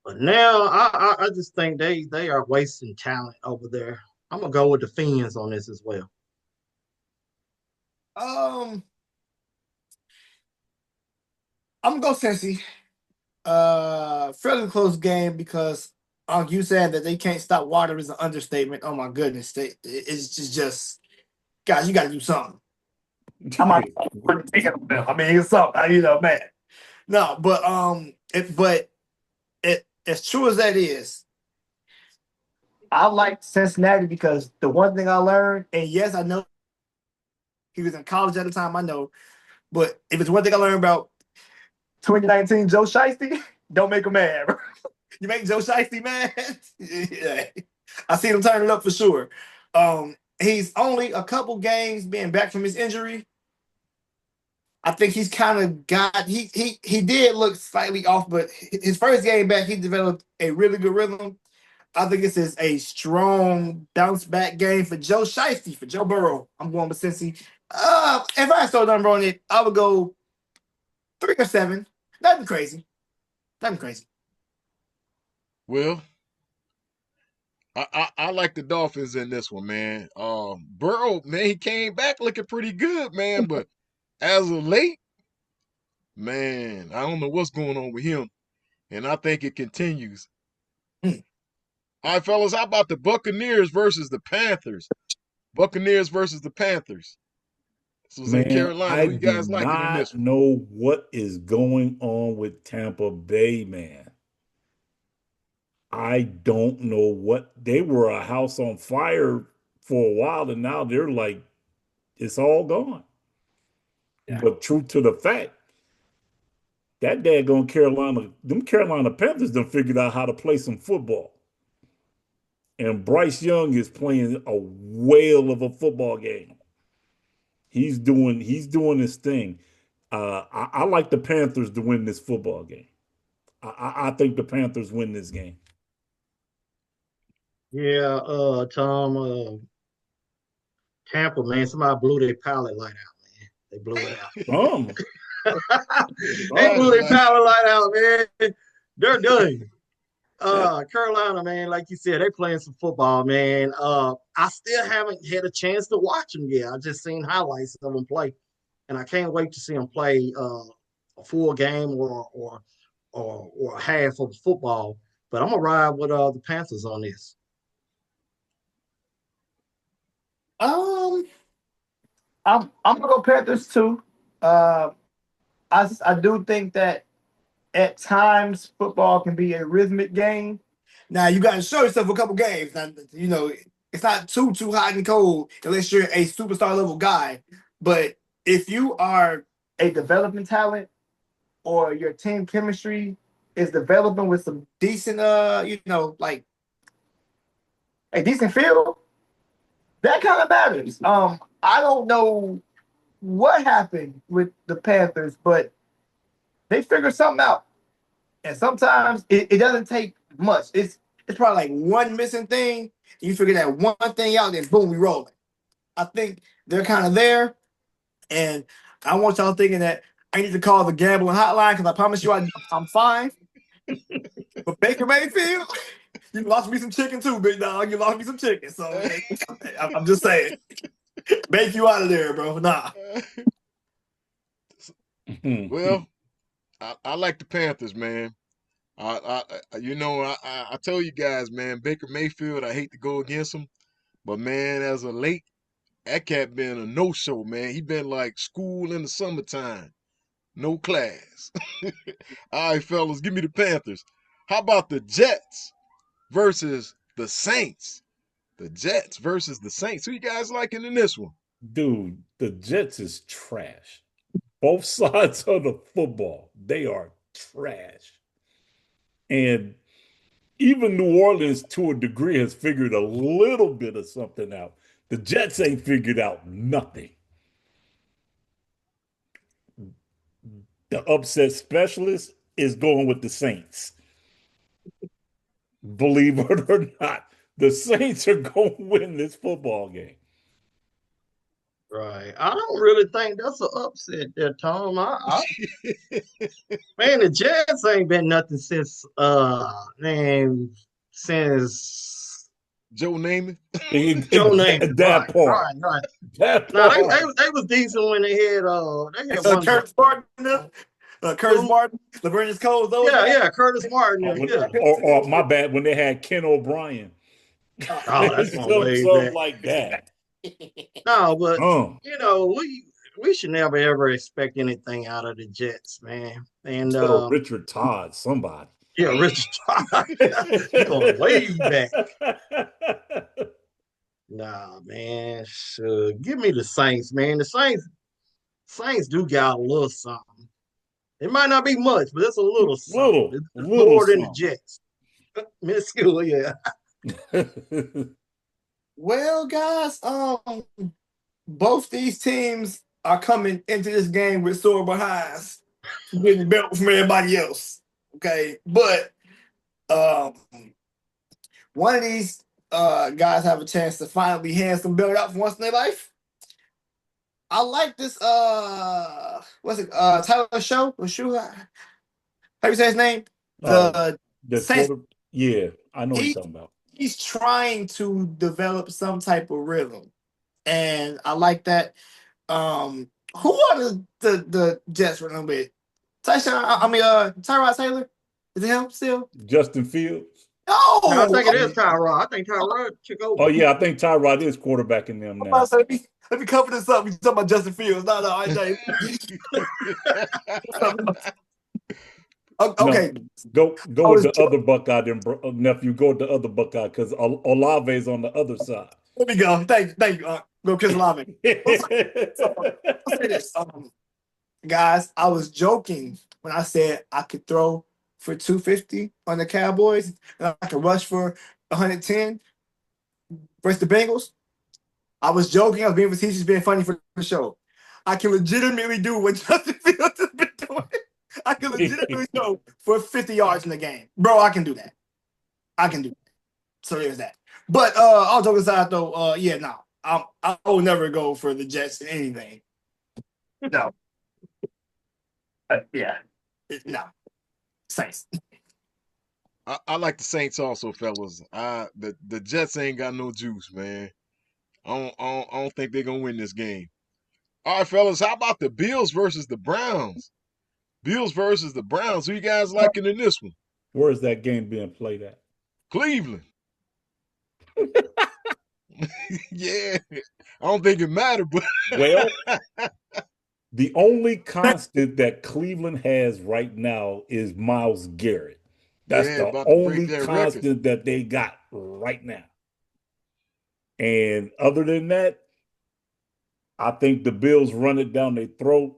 But now I just think they are wasting talent over there. I'm gonna go with the Fins on this as well. Um, I'm gonna go Cincy. Fairly close game because you said that they can't stop water is an understatement. Oh my goodness, it's just guys, you got to do something. I might take it. I mean, it's something, man. No, but as true as that is, I like Cincinnati because the one thing I learned, and yes, I know he was in college at the time, I know, but if it's one thing I learned about 2019 Joe Shiesty, don't make him mad. You make Joe Shiesty mad? Yeah. I see him turning up for sure. He's only a couple games being back from his injury. I think he's kind of got he did look slightly off, but his first game back, he developed a really good rhythm. I think this is a strong bounce back game for Joe Shiesty, for Joe Burrow. I'm going with Cincy. If I saw a number on it, I would go 3 or 7. Nothing crazy. Nothing crazy. Well, I like the Dolphins in this one, man. Burrow, man, he came back looking pretty good, man. But as of late, man, I don't know what's going on with him, and I think it continues. Hmm. All right, fellas, how about the Buccaneers versus the Panthers? Buccaneers versus the Panthers. This was in Man, Carolina. I Who you do guys liking in not this one? know what is going on with Tampa Bay, man. I don't know what they were a house on fire for a while, and now they're like, it's all gone. Yeah. But true to the fact, that daggone Carolina Panthers done figured out how to play some football. And Bryce Young is playing a whale of a football game. He's doing his thing. I like the Panthers to win this football game. I think the Panthers win this game. Yeah, Tom, Tampa, man, somebody blew their pilot light out, man. They blew it out. They blew their pilot light out, man. They're done. Carolina, man, like you said, they playing some football, man. I still haven't had a chance to watch them yet. I just seen highlights of them play, and I can't wait to see them play a full game or a half of football. But I'm gonna ride with the Panthers on this. I'm gonna go Panthers too. I do think that at times football can be a rhythmic game. Now you got to show yourself a couple games. Now, you know, it's not too hot and cold unless you're a superstar level guy. But if you are a development talent or your team chemistry is developing with some decent, like a decent feel, that kind of matters. I don't know what happened with the Panthers, but they figured something out. And sometimes it doesn't take much. It's probably like one missing thing. You figure that one thing out, then boom, we rolling. I think they're kind of there. And I want y'all thinking that I need to call the gambling hotline because I promise you I'm fine. But Baker Mayfield, you lost me some chicken too, big dog. You lost me some chicken. So I'm just saying. Bake you out of there, bro. Nah. Well, I like the Panthers, man. I tell you guys, man, Baker Mayfield, I hate to go against him, but man, as a late, that cat been a no-show, man. He been like school in the summertime, no class. All right, fellas, give me the Panthers. How about the Jets versus the Saints? The Jets versus the Saints. Who you guys liking in this one? Dude, the Jets is trash. Both sides of the football, they are trash. And even New Orleans, to a degree, has figured a little bit of something out. The Jets ain't figured out nothing. The upset specialist is going with the Saints. Believe it or not, the Saints are going to win this football game. Right. I don't really think that's an upset there, Tom. Man, the Jets ain't been nothing since Joe Namath. Joe Namath. That part. Right. That No, part. they was decent when they had one. Curtis Martin, Curtis Martin, Laveranues Coles. Yeah, Curtis Martin. Or my bad, when they had Ken O'Brien. Oh, that's something like that. No, but we should never ever expect anything out of the Jets, man. And Richard Todd, somebody. Yeah, Richard Todd. Going way back. Nah, man. Sure. Give me the Saints, man. The Saints do got a little something. It might not be much, but it's a little something. It's more than the Jets. Minuscule, yeah. Well, guys, both these teams are coming into this game with sore behinds, getting belt from everybody else. Okay, but one of these guys have a chance to finally hand some belt out for once in their life. I like this. What's it? Tyler Show or Shoe? How you say his name? The Saints. Yeah, I know what you're talking about. He's trying to develop some type of rhythm, and I like that. Who are the Jets running with? Tyrod Taylor. Is it him still? Justin Fields. No, I think it is Tyrod. I think Tyrod took over. Oh yeah, I think Tyrod is quarterbacking them now. Let me cover this up. We talking about Justin Fields. No, I ain't. Okay. No, go with the other Buckeye, then, nephew. Go with the other Buckeye because Olave's on the other side. Let me go. Thank you. Go kiss Olave. I'll say this, guys. I was joking when I said I could throw for 250 on the Cowboys and I could rush for 110 versus the Bengals. I was joking. I was being facetious, being funny for the show. I can legitimately do what Justin Fields has been doing. I can legitimately throw for 50 yards in the game. Bro, I can do that. I can do that. So there's that. But all joking aside, though, yeah, no. I will never go for the Jets in anything. No. Yeah. No. Saints. I like the Saints also, fellas. The Jets ain't got no juice, man. I don't think they're gonna win this game. All right, fellas, how about the Bills versus the Browns? Bills versus the Browns. Who you guys liking in this one? Where is that game being played at? Cleveland. Yeah. I don't think it mattered, but Well, the only constant that Cleveland has right now is Myles Garrett. That's yeah, the about to break only that record. constant that they got right now. And other than that, I think the Bills run it down their throat.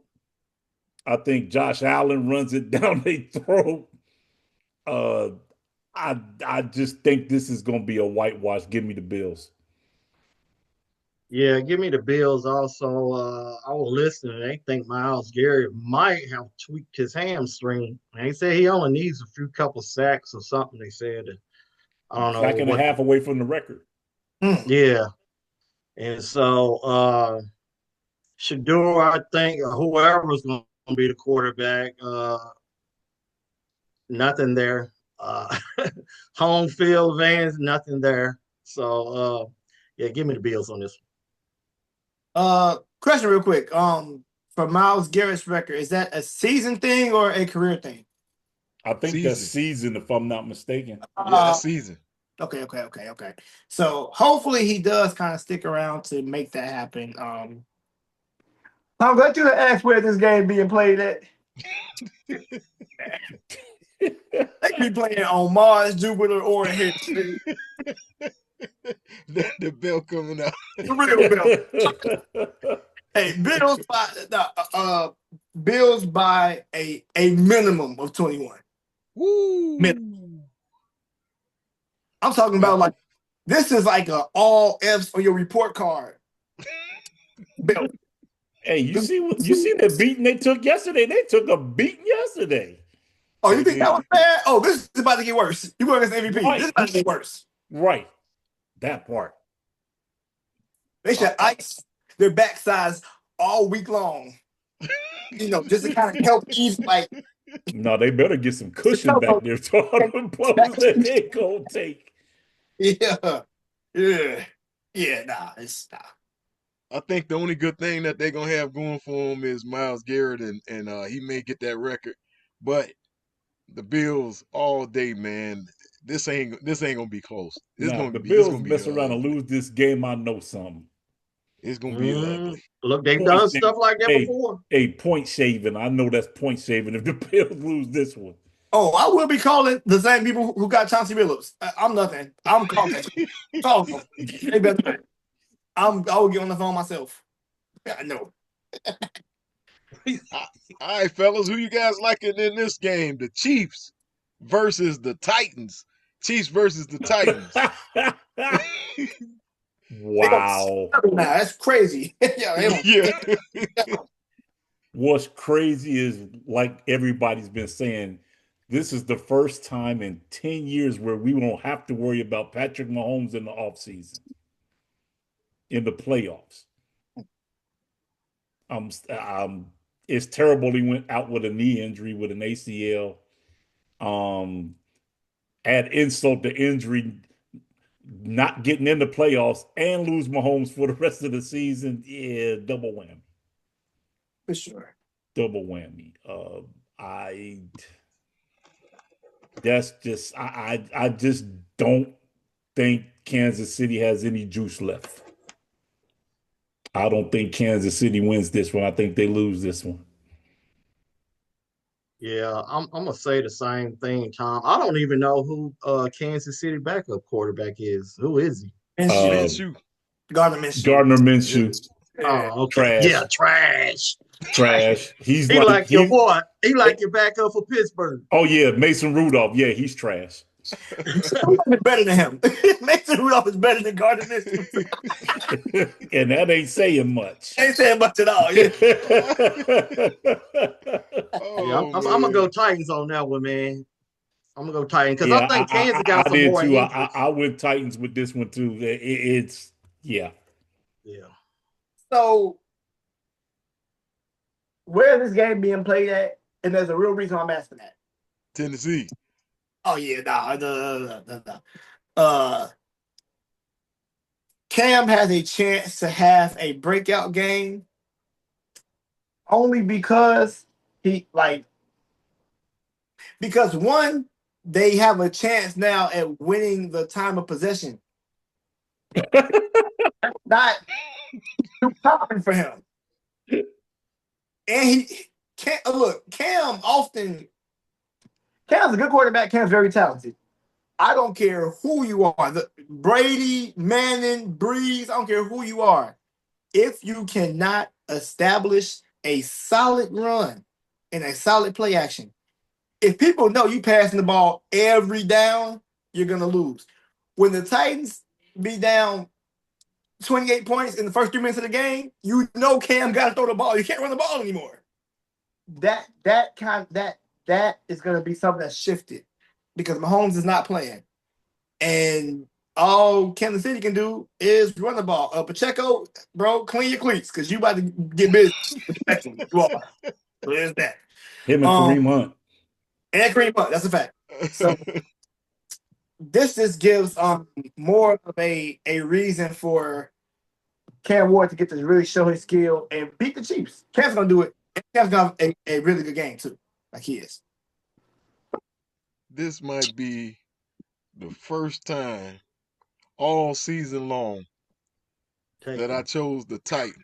I think Josh Allen runs it down their throat. Uh, I just think this is going to be a whitewash. Give me the Bills. Yeah, give me the Bills also. I was listening. They think Myles Garrett might have tweaked his hamstring. They say he only needs a few couple sacks or something. They said, I don't know Sack and a what. half away from the record. Yeah, and so Shador, I think whoever's going to be the quarterback, nothing there. Home field advantage, nothing there. So yeah, give me the Bills on this one. Question real quick. For Myles Garrett's record, is that a season thing or a career thing? I think that's season, if I'm not mistaken. Yeah, that's season. Okay. So hopefully he does kind of stick around to make that happen. I'm glad you asked where this game being played at. They be playing on Mars, Jupiter, or here. The bill coming out. The real bill. Hey, Bills by a minimum of 21. Woo! Minimum. I'm talking about like this is like a all F's on your report card. Bill. Hey, you see that beating they took yesterday? They took a beating yesterday. Oh, you think that was bad? Oh, this is about to get worse. You going against MVP. Right. This is about to get worse. Right. That part. They should ice their backsides all week long. Just to kind of help ease like. No, they better get some cushion back there to all the blows that they gonna take. Yeah. Nah, it's not. I think the only good thing that they're gonna have going for them is Myles Garrett, and he may get that record. But the Bills all day, man. This ain't gonna be close. Now, the Bills mess around and lose this game, I know something. It's gonna be ugly. Look, they've done stuff like that before. Point shaving. I know that's point shaving if the Bills lose this one. Oh, I will be calling the same people who got Chauncey Billups. I'm nothing. I'm calling. They better. I will get on the phone myself. I know. All right, fellas, who you guys liking in this game? The Chiefs versus the Titans. Chiefs versus the Titans. Wow. That's crazy. Yeah. What's crazy is, like everybody's been saying, this is the first time in 10 years where we won't have to worry about Patrick Mahomes in the offseason, in the playoffs. It's terrible he went out with a knee injury, with an ACL. Add insult to injury, not getting in the playoffs and lose Mahomes for the rest of the season. Yeah, double whammy. For sure. Double whammy. I just don't think Kansas City has any juice left. I don't think Kansas City wins this one. I think they lose this one. Yeah, I'm gonna say the same thing, Tom. I don't even know who Kansas City backup quarterback is. Who is he? Minshew. Gardner Minshew. Gardner Minshew. Oh, okay. Trash. Yeah, trash. Trash. He's He like your he. boy. He like your backup for Pittsburgh. Oh yeah, Mason Rudolph. Yeah, he's trash. Better than him. Mason Rudolph is better than Gardner Minshew. And that ain't saying much. Ain't saying much at all. Yeah. Yeah, Oh I'm gonna go man. Titans on that one, man. I'm gonna go Titans because I Yeah, think Kansas got I some did more too. injuries. I went Titans with this one too. It's yeah. Yeah. So where is this game being played at? And there's a real reason I'm asking that. Tennessee. Oh yeah, no. Cam has a chance to have a breakout game only because because one, they have a chance now at winning the time of possession. Not too common for him. And he can't look, Cam's a good quarterback. Cam's very talented. I don't care who you are. Brady, Manning, Breeze, I don't care who you are. If you cannot establish a solid run and a solid play action, if people know you passing the ball every down, you're going to lose. When the Titans be down 28 points in the first 3 minutes of the game, you know Cam got to throw the ball. You can't run the ball anymore. That is going to be something that's shifted because Mahomes is not playing. And all Kansas City can do is run the ball. Pacheco, bro, clean your cleats because you about to get busy. You are. So there's that. Him and Kareem Hunt. And Kareem Hunt, that's a fact. So this just gives more of a reason for Cam Ward to get to really show his skill and beat the Chiefs. Cam's gonna do it. Cam's gonna have a really good game too, like he is. This might be the first time all season long that I chose the Titans.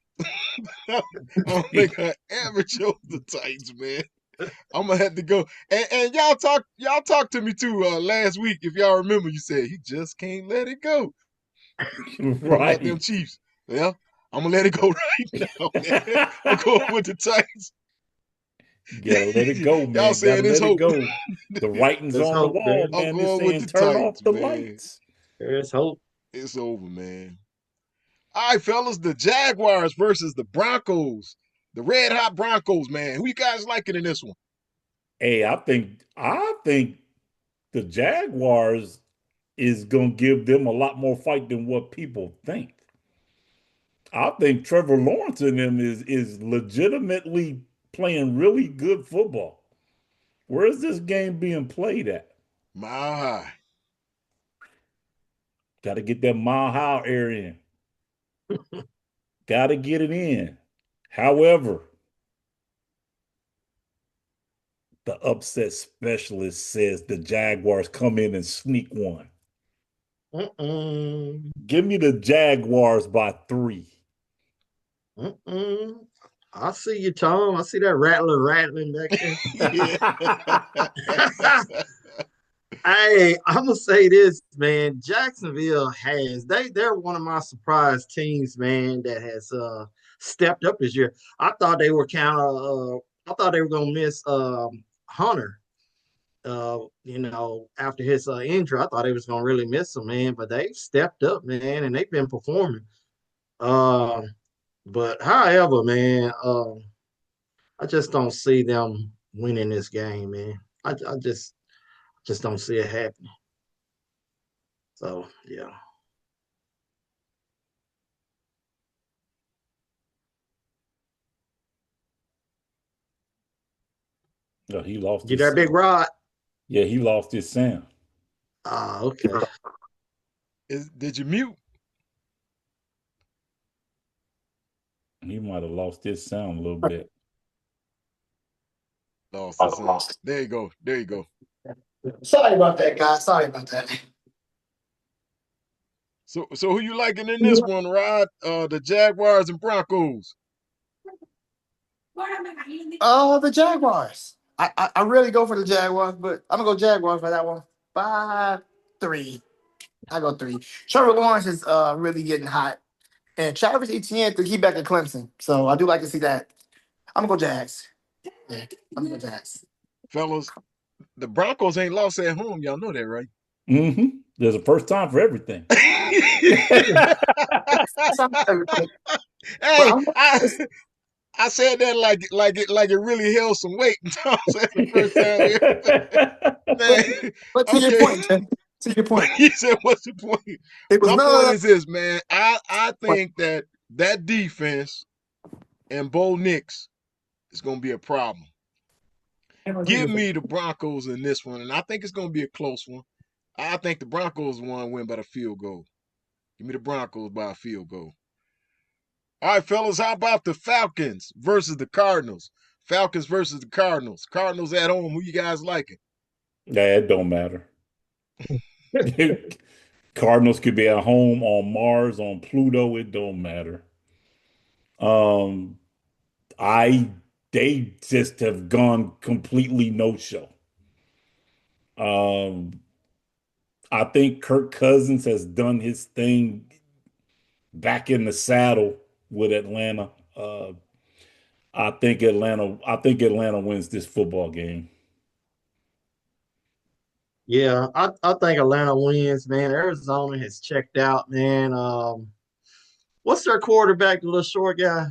I don't think I ever chose the Titans, man. I'm gonna have to go. And y'all talk to me too last week. If y'all remember, you said he just can't let it go. About them Right. Chiefs. Well, I'm gonna let it go right now, man. I'm going with the Titans. Gotta let it go, Y'all man. Gotta saying it's let it hope. go. The writing's There's on the hope there. wall, I'm man. They're going with saying the turn off Titans, the man. lights. There's hope. It's over, man. All right, fellas, the Jaguars versus the Broncos. The red hot Broncos, man. Who you guys liking in this one? Hey, I think the Jaguars is gonna give them a lot more fight than what people think. I think Trevor Lawrence in them is legitimately playing really good football. Where is this game being played at? Mile high. Got to get that mile high air in. Got to get it in. However, the upset specialist says the Jaguars come in and sneak one. Mm-mm. Give me the Jaguars by 3. Mm-mm. I see you, Tom. I see that rattling back there. Yeah. Hey, I'm gonna say this, man. Jacksonville they're one of my surprise teams, man, that has stepped up this year. I thought they were I thought they were gonna miss Hunter. After his injury, I thought they was gonna really miss him, man. But they stepped up, man, and they've been performing. Uh, but however, man, I just don't see them winning this game, man. I just don't see it happening. So yeah. No, he lost Get his that big sound. rod. Yeah, he lost his sound. Ah, okay. Did you mute? He might have lost his sound a little bit. Lost the sound. There you go. There you go. Sorry about that, guys. Sorry about that. So who you liking in this one, Rod? The Jaguars and Broncos. Oh, the Jaguars. I really go for the Jaguars, but I'm gonna go Jaguars for that one. 5-3. I go 3. Trevor Lawrence is really getting hot. And Travis Etienne, he back at Clemson. So I do like to see that. I'm going to go Jags. Yeah, I'm going to go Jags. Fellas, the Broncos ain't lost at home. Y'all know that, right? Mm-hmm. There's a first time for everything. But Hey, I'm I said that like it really held some weight. That's the first time but, man. but to your Okay. point, Jay, to your point, He said, "What's the point?" it was My none point of is this, man. I think that defense and Bo Nix is going to be a problem. Give that. me the Broncos in this one, and I think it's going to be a close one. I think the Broncos want to win by a field goal. Give me the Broncos by a field goal. All right, fellas, how about the Falcons versus the Cardinals? Falcons versus the Cardinals. Cardinals at home. Who you guys liking? Yeah, it don't matter. Cardinals could be at home on Mars, on Pluto. It don't matter. Um, I they just have gone completely no show. Um, I think Kirk Cousins has done his thing back in the saddle with Atlanta. I think Atlanta wins this football game. Yeah, I think Atlanta wins, man. Arizona has checked out, man. What's their quarterback, the little short guy?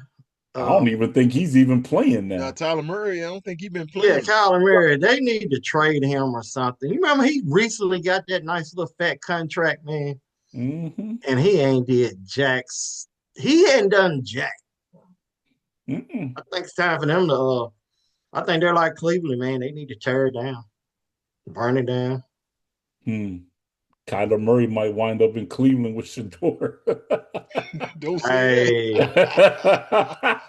I don't Um, even think he's even playing Now, now. Tyler Murray, I don't think he's been yeah, playing. Kyler Murray. They need to trade him or something. You remember he recently got that nice little fat contract, man, Mm-hmm. and he ain't did jacks. He hadn't done jack. Mm-mm. I think it's time for them to. I think they're like Cleveland, man. They need to tear it down, burn it down. Hmm. Kyler Murray might wind up in Cleveland with Shador. Don't say Hey, that.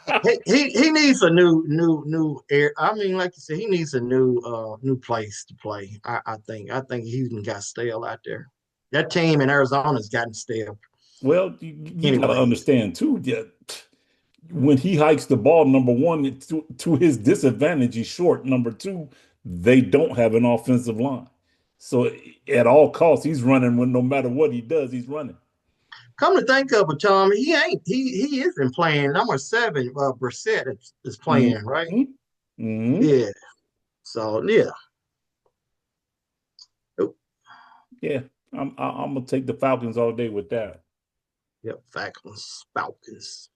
he needs a new air. I mean, like you said, he needs a new place to play. I think he's got stale out there. That team in Arizona's gotten stale. Well, you got to Anyways, understand too. Yeah, when he hikes the ball, number one, to his disadvantage, he's short. Number two, they don't have an offensive line. So at all costs, he's running when no matter what he does, he's running. come to think of it, Tom, he ain't he isn't playing. Number seven, Brissett is playing, right? Mm-hmm. Mm-hmm. Yeah. So yeah. Oh, Yeah, I'm gonna take the Falcons all day with that. yep. Falcons.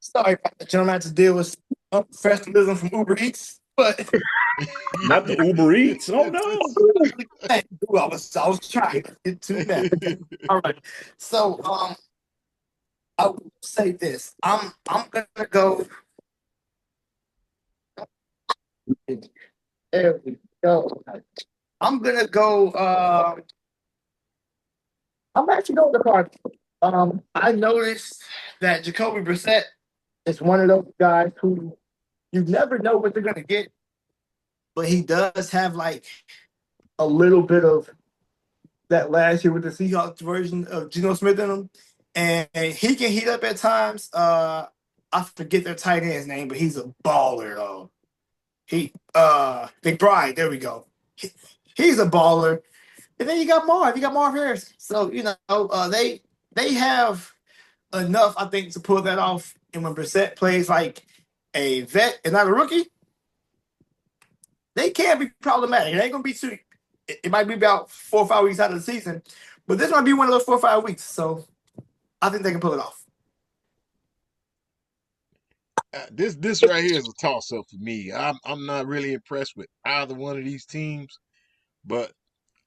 Sorry about the gentleman had to deal with professionalism from Uber Eats, but Not the Uber Eats. Oh no. I was trying to get to that. All right. So I will say this. I'm gonna go. There we go. I'm gonna go. I'm actually going to the Cardinals. I noticed that Jacoby Brissett is one of those guys who you never know what they're gonna get, but he does have like a little bit of that last year with the Seahawks version of Geno Smith in him, and he can heat up at times. I forget their tight end's name, but he's a baller though. McBride, there we go. He's a baller. And then you got Marv. You got Marv Harris. So they have enough, I think, to pull that off. And when Brissett plays like a vet and not a rookie, they can be problematic. It ain't gonna be too. It might be about 4 or 5 weeks out of the season, but this might be one of those 4 or 5 weeks. So I think they can pull it off. This right here is a toss up for me. I'm not really impressed with either one of these teams, but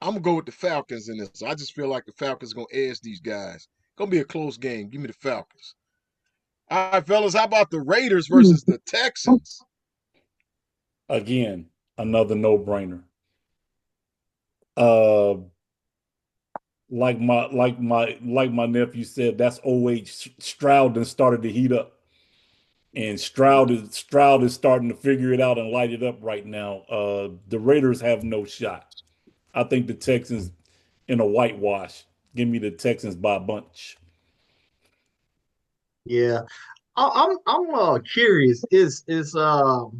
I'm gonna go with the Falcons in this. I just feel like the Falcons gonna edge these guys. Gonna be a close game. Give me the Falcons. All right, fellas. How about the Raiders versus the Texans? Again, another no-brainer. Uh, like my nephew said, that's OH Stroud and started to heat up. And Stroud is starting to figure it out and light it up right now. The Raiders have no shot. I think the Texans in a whitewash. Give me the Texans by a bunch. Yeah. I'm curious. Is the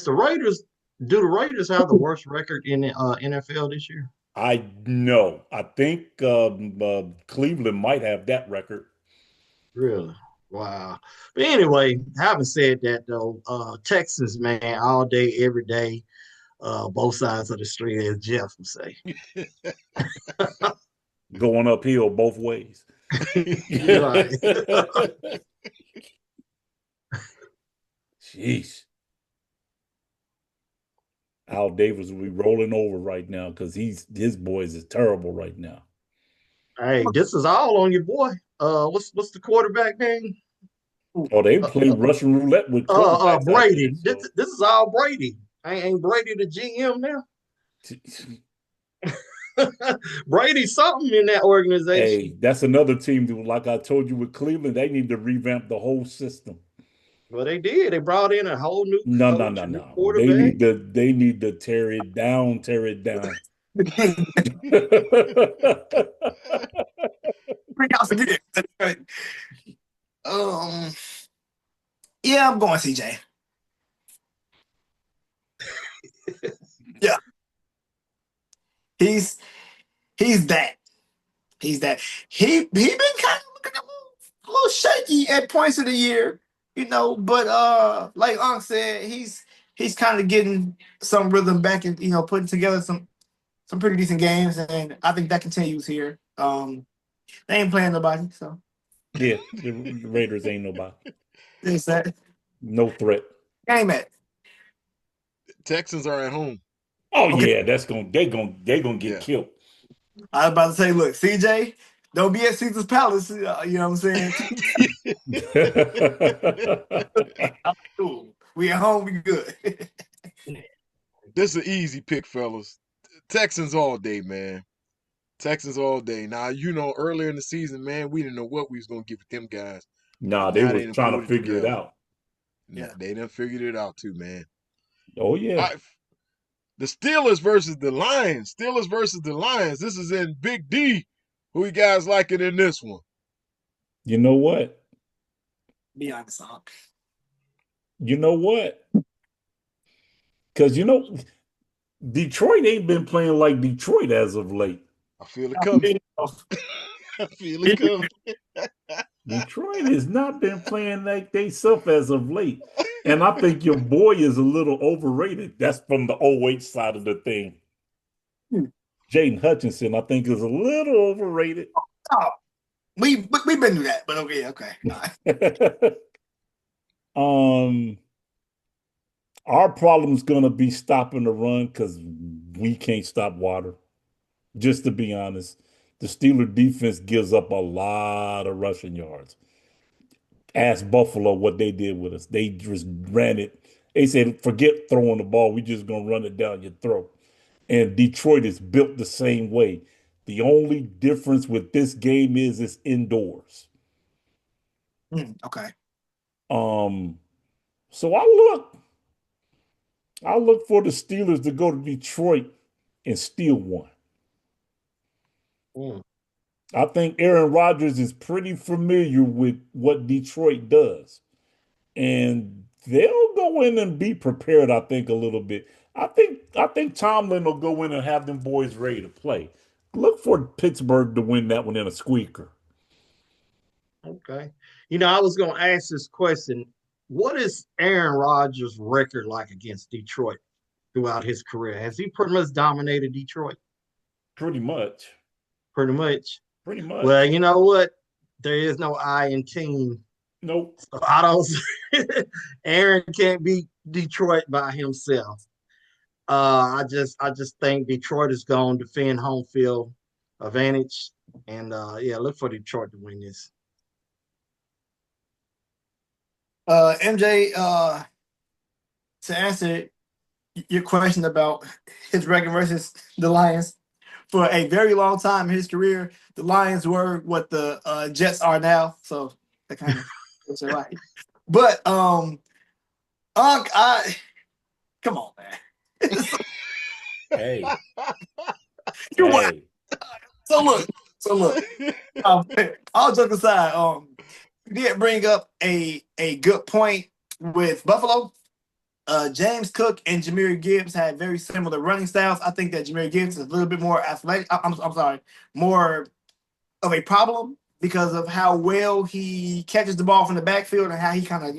Raiders? Do the Raiders have the worst record in the NFL this year? I know. I think Cleveland might have that record. Really? Wow. But anyway, having said that though, Texas, man, all day, every day, both sides of the street, as Jeff would say. Going uphill both ways. Right. Jeez. Al Davis will be rolling over right now because his boys is terrible right now. Hey, this is all on your boy. What's the quarterback name? Oh, they play Russian roulette with quarterbacks out there. Brady. So. This is all Brady. Ain't Brady the GM now? Brady's something in that organization. Hey, that's another team that, like I told you with Cleveland, they need to revamp the whole system. Well, they did. They brought in a whole new No, coach, a new They quarterback. need to tear it down, tear it down. Bring out again. Yeah, I'm going CJ. Yeah. He's that. He's that. He been kind of looking a little shaky at points of the year, but like Unc said, he's kind of getting some rhythm back and putting together some pretty decent games, and I think that continues here. They ain't playing nobody, so Yeah, the Raiders ain't nobody. it's that No threat. game at. Texans are at home. Oh Okay. yeah, they gonna get killed. I was about to say, look, CJ, don't be at Caesar's Palace. You know what I'm saying? Cool. We at home, we good. This is an easy pick, fellas. Texans all day, man. Texans all day. Now, earlier in the season, man, we didn't know what we was going to get with them guys. Nah, they Now was they done trying pulled to it figure it together. out. Yeah. They done figured it out too, man. Oh yeah. All right. The Steelers versus the Lions. Steelers versus the Lions. This is in Big D. Who you guys liking in this one? You know what? Be honest, Unc. You know what? Because Detroit ain't been playing like Detroit as of late. I feel it coming. I feel it coming. Detroit has not been playing like they self as of late. And I think your boy is a little overrated. That's from the 08 side of the thing. Jaden Hutchinson, I think, is a little overrated. Oh, we've been through that, but okay. Our problem is going to be stopping the run because we can't stop water. Just to be honest, the Steeler defense gives up a lot of rushing yards. Ask Buffalo what they did with us. They just ran it. They said, forget throwing the ball. We're just going to run it down your throat. And Detroit is built the same way. The only difference with this game is it's indoors. Okay. So I look for the Steelers to go to Detroit and steal one. I think Aaron Rodgers is pretty familiar with what Detroit does. And they'll go in and be prepared, I think, a little bit. I think Tomlin will go in and have them boys ready to play. Look for Pittsburgh to win that one in a squeaker. Okay. I was going to ask this question. What is Aaron Rodgers' record like against Detroit throughout his career? Has he pretty much dominated Detroit? Pretty much. Pretty much. Pretty much. Well, you know what? There is no I in team. Nope. So I don't. Aaron can't beat Detroit by himself. I just think Detroit is going to defend home field advantage, and look for Detroit to win this. MJ, to answer your question about his record versus the Lions, for a very long time in his career, the Lions were what the Jets are now. So that kind of was right. But Unc, come on, man. Hey. You're right. So look. All jokes aside, you did bring up a good point with Buffalo. James Cook and Jahmyr Gibbs had very similar running styles. I think that Jahmyr Gibbs is a little bit more athletic. I'm sorry, more of a problem because of how well he catches the ball from the backfield and how he kind of,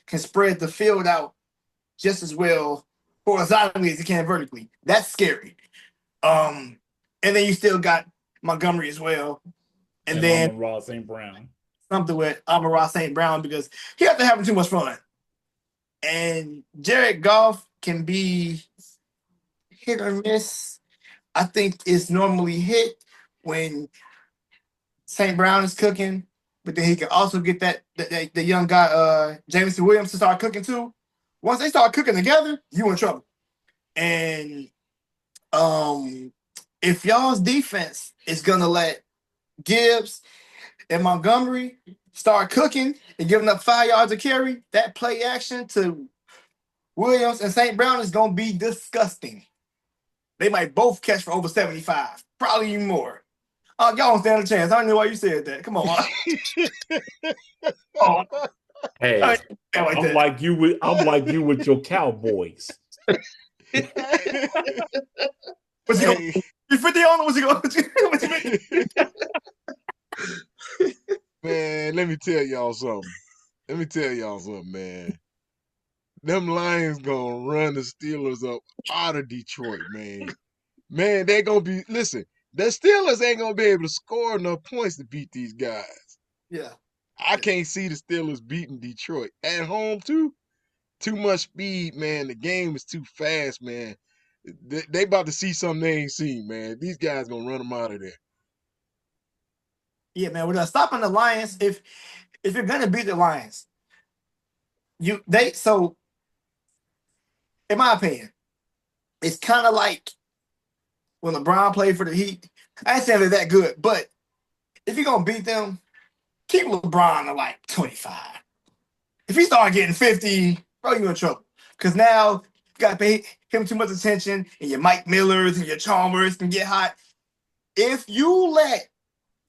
can spread the field out just as well horizontally as he can vertically. That's scary. And then you still got Montgomery as well. And then Amon-Ra St. Brown. Something with Amon-Ra St. Brown because he has to having too much fun. And Jared Goff can be hit or miss. I think it's normally hit when St. Brown is cooking, but then he can also get the young guy, Jameson Williams, to start cooking too. Once they start cooking together, you in trouble. And if y'all's defense is gonna let Gibbs and Montgomery start cooking and giving up 5 yards of carry, that play action to Williams and St. Brown is gonna be disgusting. They might both catch for over 75, probably even more. Y'all don't stand a chance. I don't know why you said that. Come on. Hey, I'm like you with your Cowboys. What's he going? You 50 on? What's he going? Man, let me tell y'all something. Man. Them Lions gonna run the Steelers up out of Detroit, man. Man, they gonna be listen. The Steelers ain't gonna be able to score enough points to beat these guys. Yeah. I can't see the Steelers beating Detroit at home too. Too much speed, man. The game is too fast, man. They about to see something they ain't seen, man. These guys gonna run them out of there. Yeah, man. We're stopping the Lions. If you're gonna beat the Lions, in my opinion, it's kind of like when LeBron played for the Heat. I ain't saying they're that good, but if you're gonna beat them, keep LeBron to like 25. If he start getting 50, bro, you in trouble. Because now you got to pay him too much attention, and your Mike Millers and your Chalmers can get hot. If you let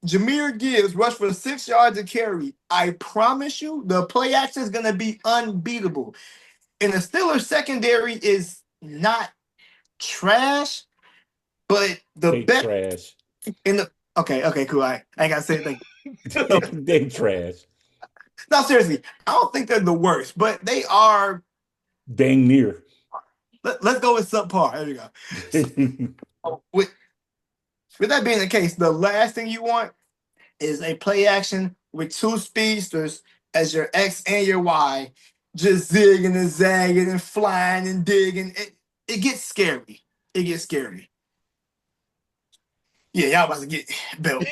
Jahmyr Gibbs rush for 6 yards of carry, I promise you the play action is going to be unbeatable. And the Steelers secondary is not trash, but the best trash. Okay, cool. I ain't got to say anything. They trash. No, seriously, I don't think they're the worst, but they are dang near. Let's go with subpar. There we go. With that being the case, the last thing you want is a play action with two speedsters as your X and your Y, just zigging and zagging and flying and digging. It gets scary. Yeah, y'all about to get belt.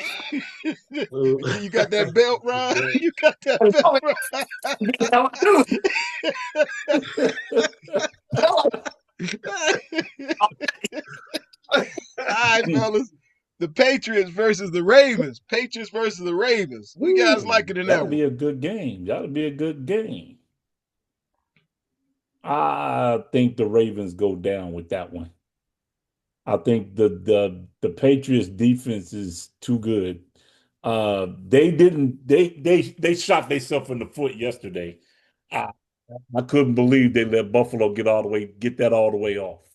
You got that belt, Ron? You got that belt, Ron? All right, fellas. The Patriots versus the Ravens. Who you guys like it in that one? That'll be a good game. I think the Ravens go down with that one. I think the Patriots defense is too good. They shot themselves in the foot yesterday. I couldn't believe they let Buffalo get that all the way off.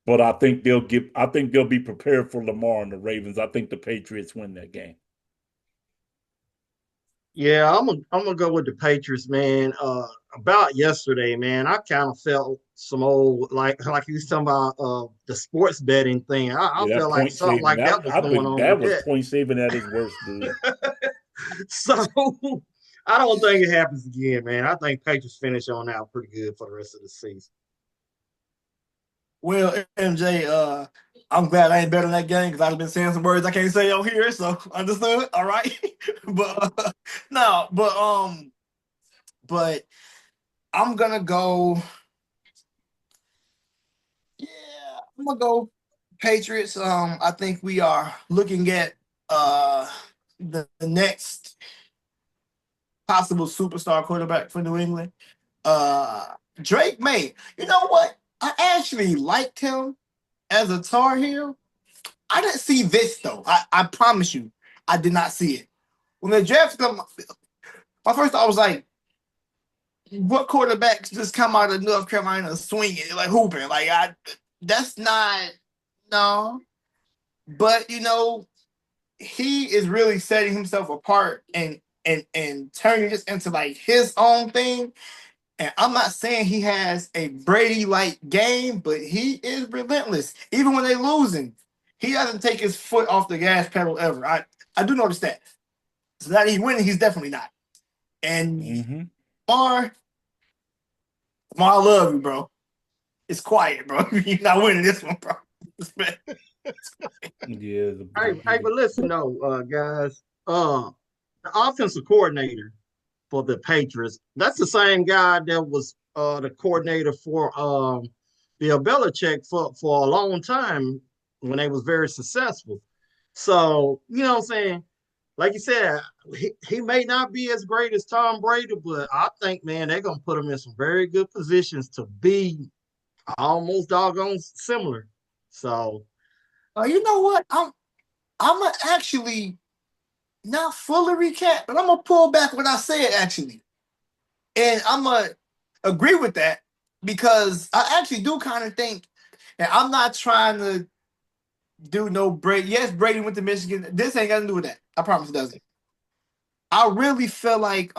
But I think they'll be prepared for Lamar and the Ravens. I think the Patriots win that game. Yeah, I'm gonna go with the Patriots, man. About yesterday, man, I kind of felt some old like you was talking about the sports betting thing. I felt like something like that was going on. That was point saving at its worst, dude. So I don't think it happens again, man. I think Patriots finish on out pretty good for the rest of the season. Well, MJ, I'm glad I ain't betting that game because I've been saying some words I can't say out here, so understood. All right, but I'm gonna go. Yeah, I'm gonna go Patriots. I think we are looking at the next possible superstar quarterback for New England. Drake May. You know what? I actually liked him as a Tar Heel. I didn't see this though. I promise you, I did not see it. When the draft come, my first thought was like, what quarterbacks just come out of North Carolina swinging, like hooping? Like, that's not, no. But, he is really setting himself apart and turning this into like his own thing. And I'm not saying he has a Brady-like game, but he is relentless. Even when they're losing, he doesn't take his foot off the gas pedal ever. I do notice that. So that he's winning, he's definitely not. And Mar, I love you, bro. It's quiet, bro. You're not winning this one, bro. Yeah. Hey, but listen though, guys. The offensive coordinator for the Patriots, that's the same guy that was the coordinator for Bill Belichick for a long time when they was very successful. So, you know what I'm saying? Like you said, he may not be as great as Tom Brady, but I think, man, they're gonna put him in some very good positions to be almost doggone similar. So, You know what? I'm gonna actually not fully recap, but I'm gonna pull back what I said actually, and I'm gonna agree with that because I actually do kind of think, and I'm not trying to do no Brady. Yes, Brady went to Michigan. This ain't got to do with that. I promise it doesn't. I really feel like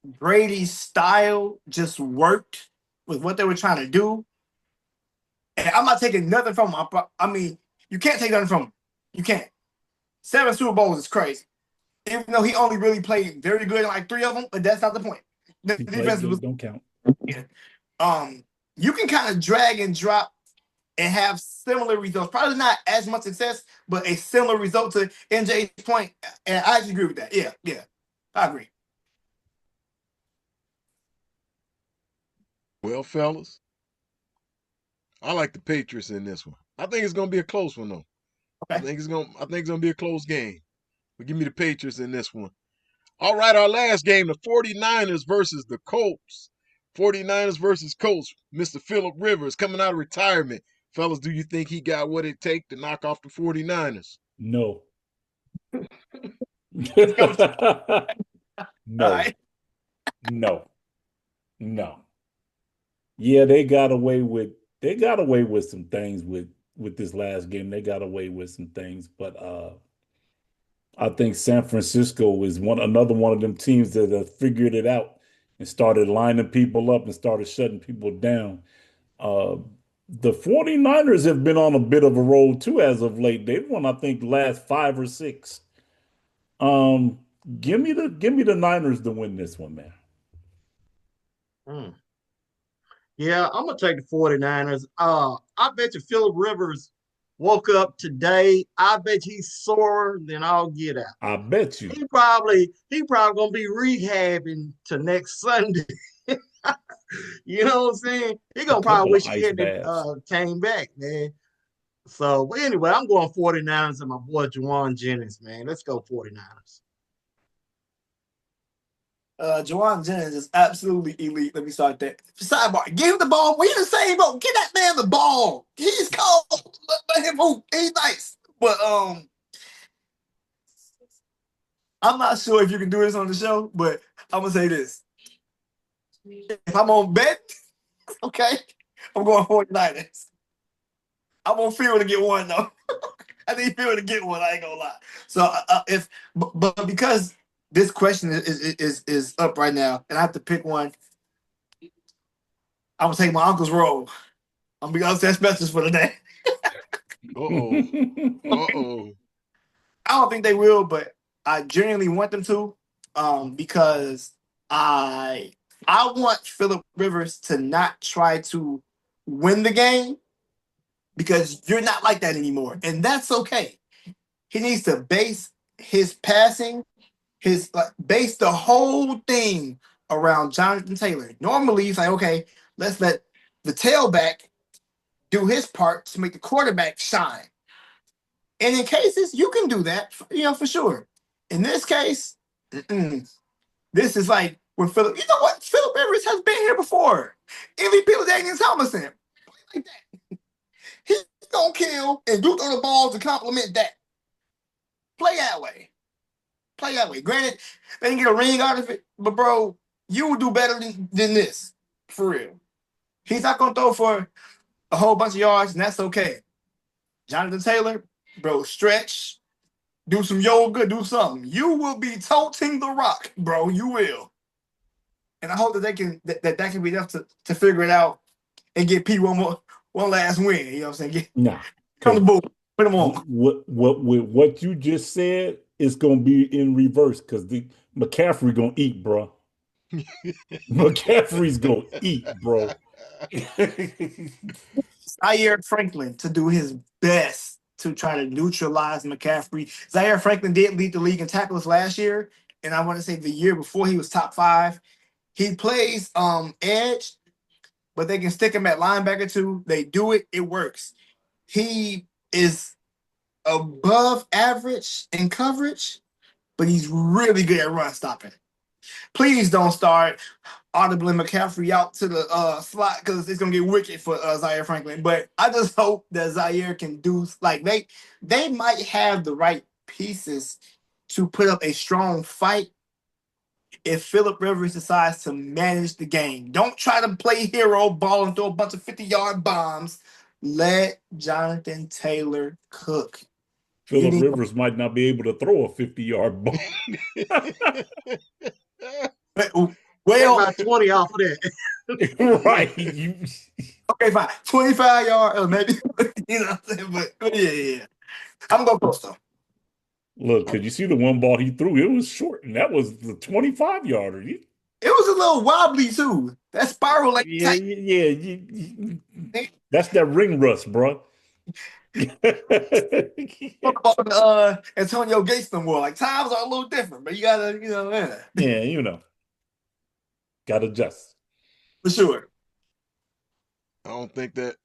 Brady's style just worked with what they were trying to do. And I'm not taking nothing from him. I mean, you can't take nothing from him. You can't. 7 Super Bowls is crazy. Even though he only really played very good in like 3 of them, but that's not the point. The He played defense was good, don't count. yeah. You can kind of drag and drop and have similar results. Probably not as much success, but a similar result to NJ's point. And I actually agree with that. Yeah. I agree. Well, fellas, I like the Patriots in this one. I think it's gonna be a close one though. I Okay. think it's gonna be a close game. But give me the Patriots in this one. All right, our last game, the 49ers versus the Colts. 49ers versus Colts. Mr. Phillip Rivers coming out of retirement. Fellas, do you think he got what it takes to knock off the 49ers? No. Let's go. All No. right. No. No. Yeah, they got away with some things with this last game. They got away with some things, but I think San Francisco is another one of them teams that have figured it out and started lining people up and started shutting people down. Uh, the 49ers have been on a bit of a roll too as of late. They've won, I think, the last 5 or 6. Um, give me the Niners to win this one, man. yeah, I'm gonna take the 49ers. I bet you Philip Rivers woke up today. I bet he's sore than I'll get out. I bet you. He probably gonna be rehabbing to next Sunday. You know what I'm saying? He A gonna probably couple of wish he ice hadn't baths. came back, man. So, but anyway, I'm going 49ers and my boy Juwan Jennings, man. Let's go 49ers. Juwan Jennings is absolutely elite. Let me start that. Sidebar. Give him the ball. We in the same boat. Get that man the ball. He's cold. Let him hoop. He's nice. But I'm not sure if you can do this on the show, but I'm gonna say this. If I'm on bet, okay, I'm going 49ers. I'm on field to get one though. I need field to get one. I ain't gonna lie. So but because this question is up right now, and I have to pick one, I'm gonna take my uncle's role. I'm gonna be upset specialist for the day. Uh-oh. Uh-oh. I don't think they will, but I genuinely want them to, because I want Phillip Rivers to not try to win the game because you're not like that anymore, and that's okay. He needs to base his passing, base the whole thing around Jonathan Taylor. Normally, he's like, okay, let's let the tailback do his part to make the quarterback shine. And in cases, you can do that, for sure. In this case, this is like when Philip, you know what? Philip Rivers has been here before. MVP was Daniel Thomason. Like that. He's going to kill and do throw the ball to complement that. Play that way. Granted, they didn't get a ring out of it, but bro, you will do better than this. For real. He's not gonna throw for a whole bunch of yards, and that's okay. Jonathan Taylor, bro, stretch, do some yoga, do something. You will be toting the rock, bro. You will. And I hope that they can that can be enough to figure it out and get P one last win. You know what I'm saying? Nah, Come on the because board, put them on. what you just said is gonna be in reverse because the McCaffrey gonna eat, bro. McCaffrey's gonna eat, bro. Zaire Franklin to do his best to try to neutralize McCaffrey. Zaire Franklin did lead the league in tackles last year, and I want to say the year before he was top 5. He plays edge, but they can stick him at linebacker too. They do it, it works. He is above average in coverage, but he's really good at run stopping. Please don't start audibly McCaffrey out to the slot because it's gonna get wicked for Zaire Franklin. But I just hope that Zaire can do like they might have the right pieces to put up a strong fight if Phillip Rivers decides to manage the game. Don't try to play hero ball and throw a bunch of 50-yard bombs. Let Jonathan Taylor cook. Phillip Rivers might not be able to throw a 50-yard ball. Get Well, about 20 off of that. Right. okay, fine. 25 yards, maybe. You know what I'm saying? But yeah. I'm going to post though. Look, could you see the one ball he threw? It was short, and that was the 25-yarder. It was a little wobbly too. That spiral like Yeah. That's that ring rust, bro. Antonio Gates no more. Like times are a little different, but you gotta, Yeah, gotta adjust. For sure. I don't think that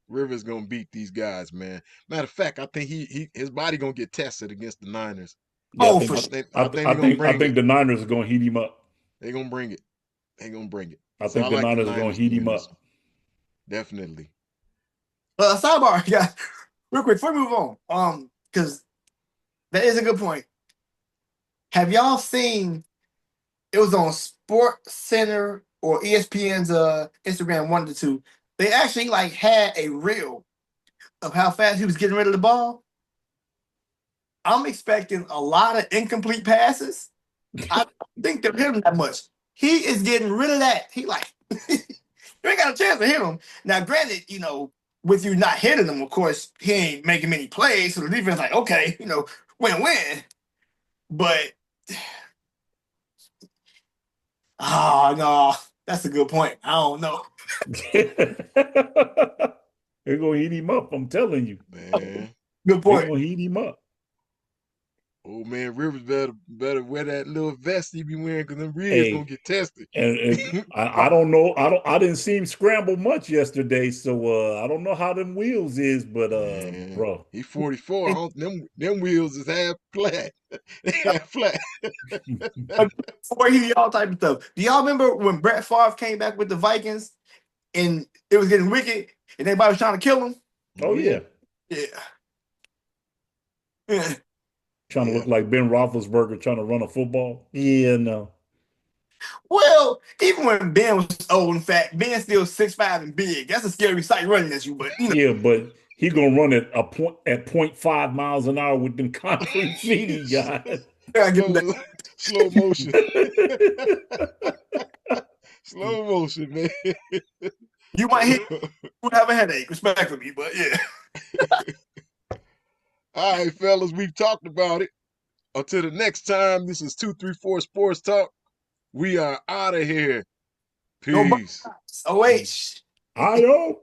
Rivers gonna beat these guys, man. Matter of fact, I think his body gonna get tested against the Niners. Yeah, For sure. I think they're gonna bring it. the Niners are gonna heat him up. They're gonna bring it. They're gonna bring it. I So I think the like the Niners are gonna Niners to heat him win up. this one. Definitely. Sidebar, guys. Real quick, before we move on, because that is a good point. Have y'all seen? It was on Sports Center or ESPN's Instagram, one of the two. They actually like had a reel of how fast he was getting rid of the ball. I'm expecting a lot of incomplete passes. I don't think they're hitting that much. He is getting rid of that. He like you ain't got a chance to hit him. Now, granted, with you not hitting him, of course, he ain't making many plays. So the defense like, okay, win-win. But no, that's a good point. I don't know. They're gonna heat him up. I'm telling you, man. Good point. They're gonna heat him up. Oh man, Rivers better wear that little vest he be wearing because them ribs gonna get tested. And I don't know. I didn't see him scramble much yesterday, so I don't know how them wheels is, but man, bro, he 44. Them wheels is half flat. Half flat. 4 all type of stuff. Do y'all remember when Brett Favre came back with the Vikings and it was getting wicked and everybody was trying to kill him? Oh yeah. Trying to look like Ben Roethlisberger trying to run a football. Yeah, no. Well, even when Ben was old and fat, Ben's still 6'5" and big. That's a scary sight running at you, but Yeah, but he gonna run at 0.5 miles an hour with them concrete feet he got. Slow motion. Slow motion, man. You might have a headache, respectfully, but yeah. All right, fellas, we've talked about it. Until the next time, this is 234 Sports Talk. We are out of here. Peace. OH. I-O.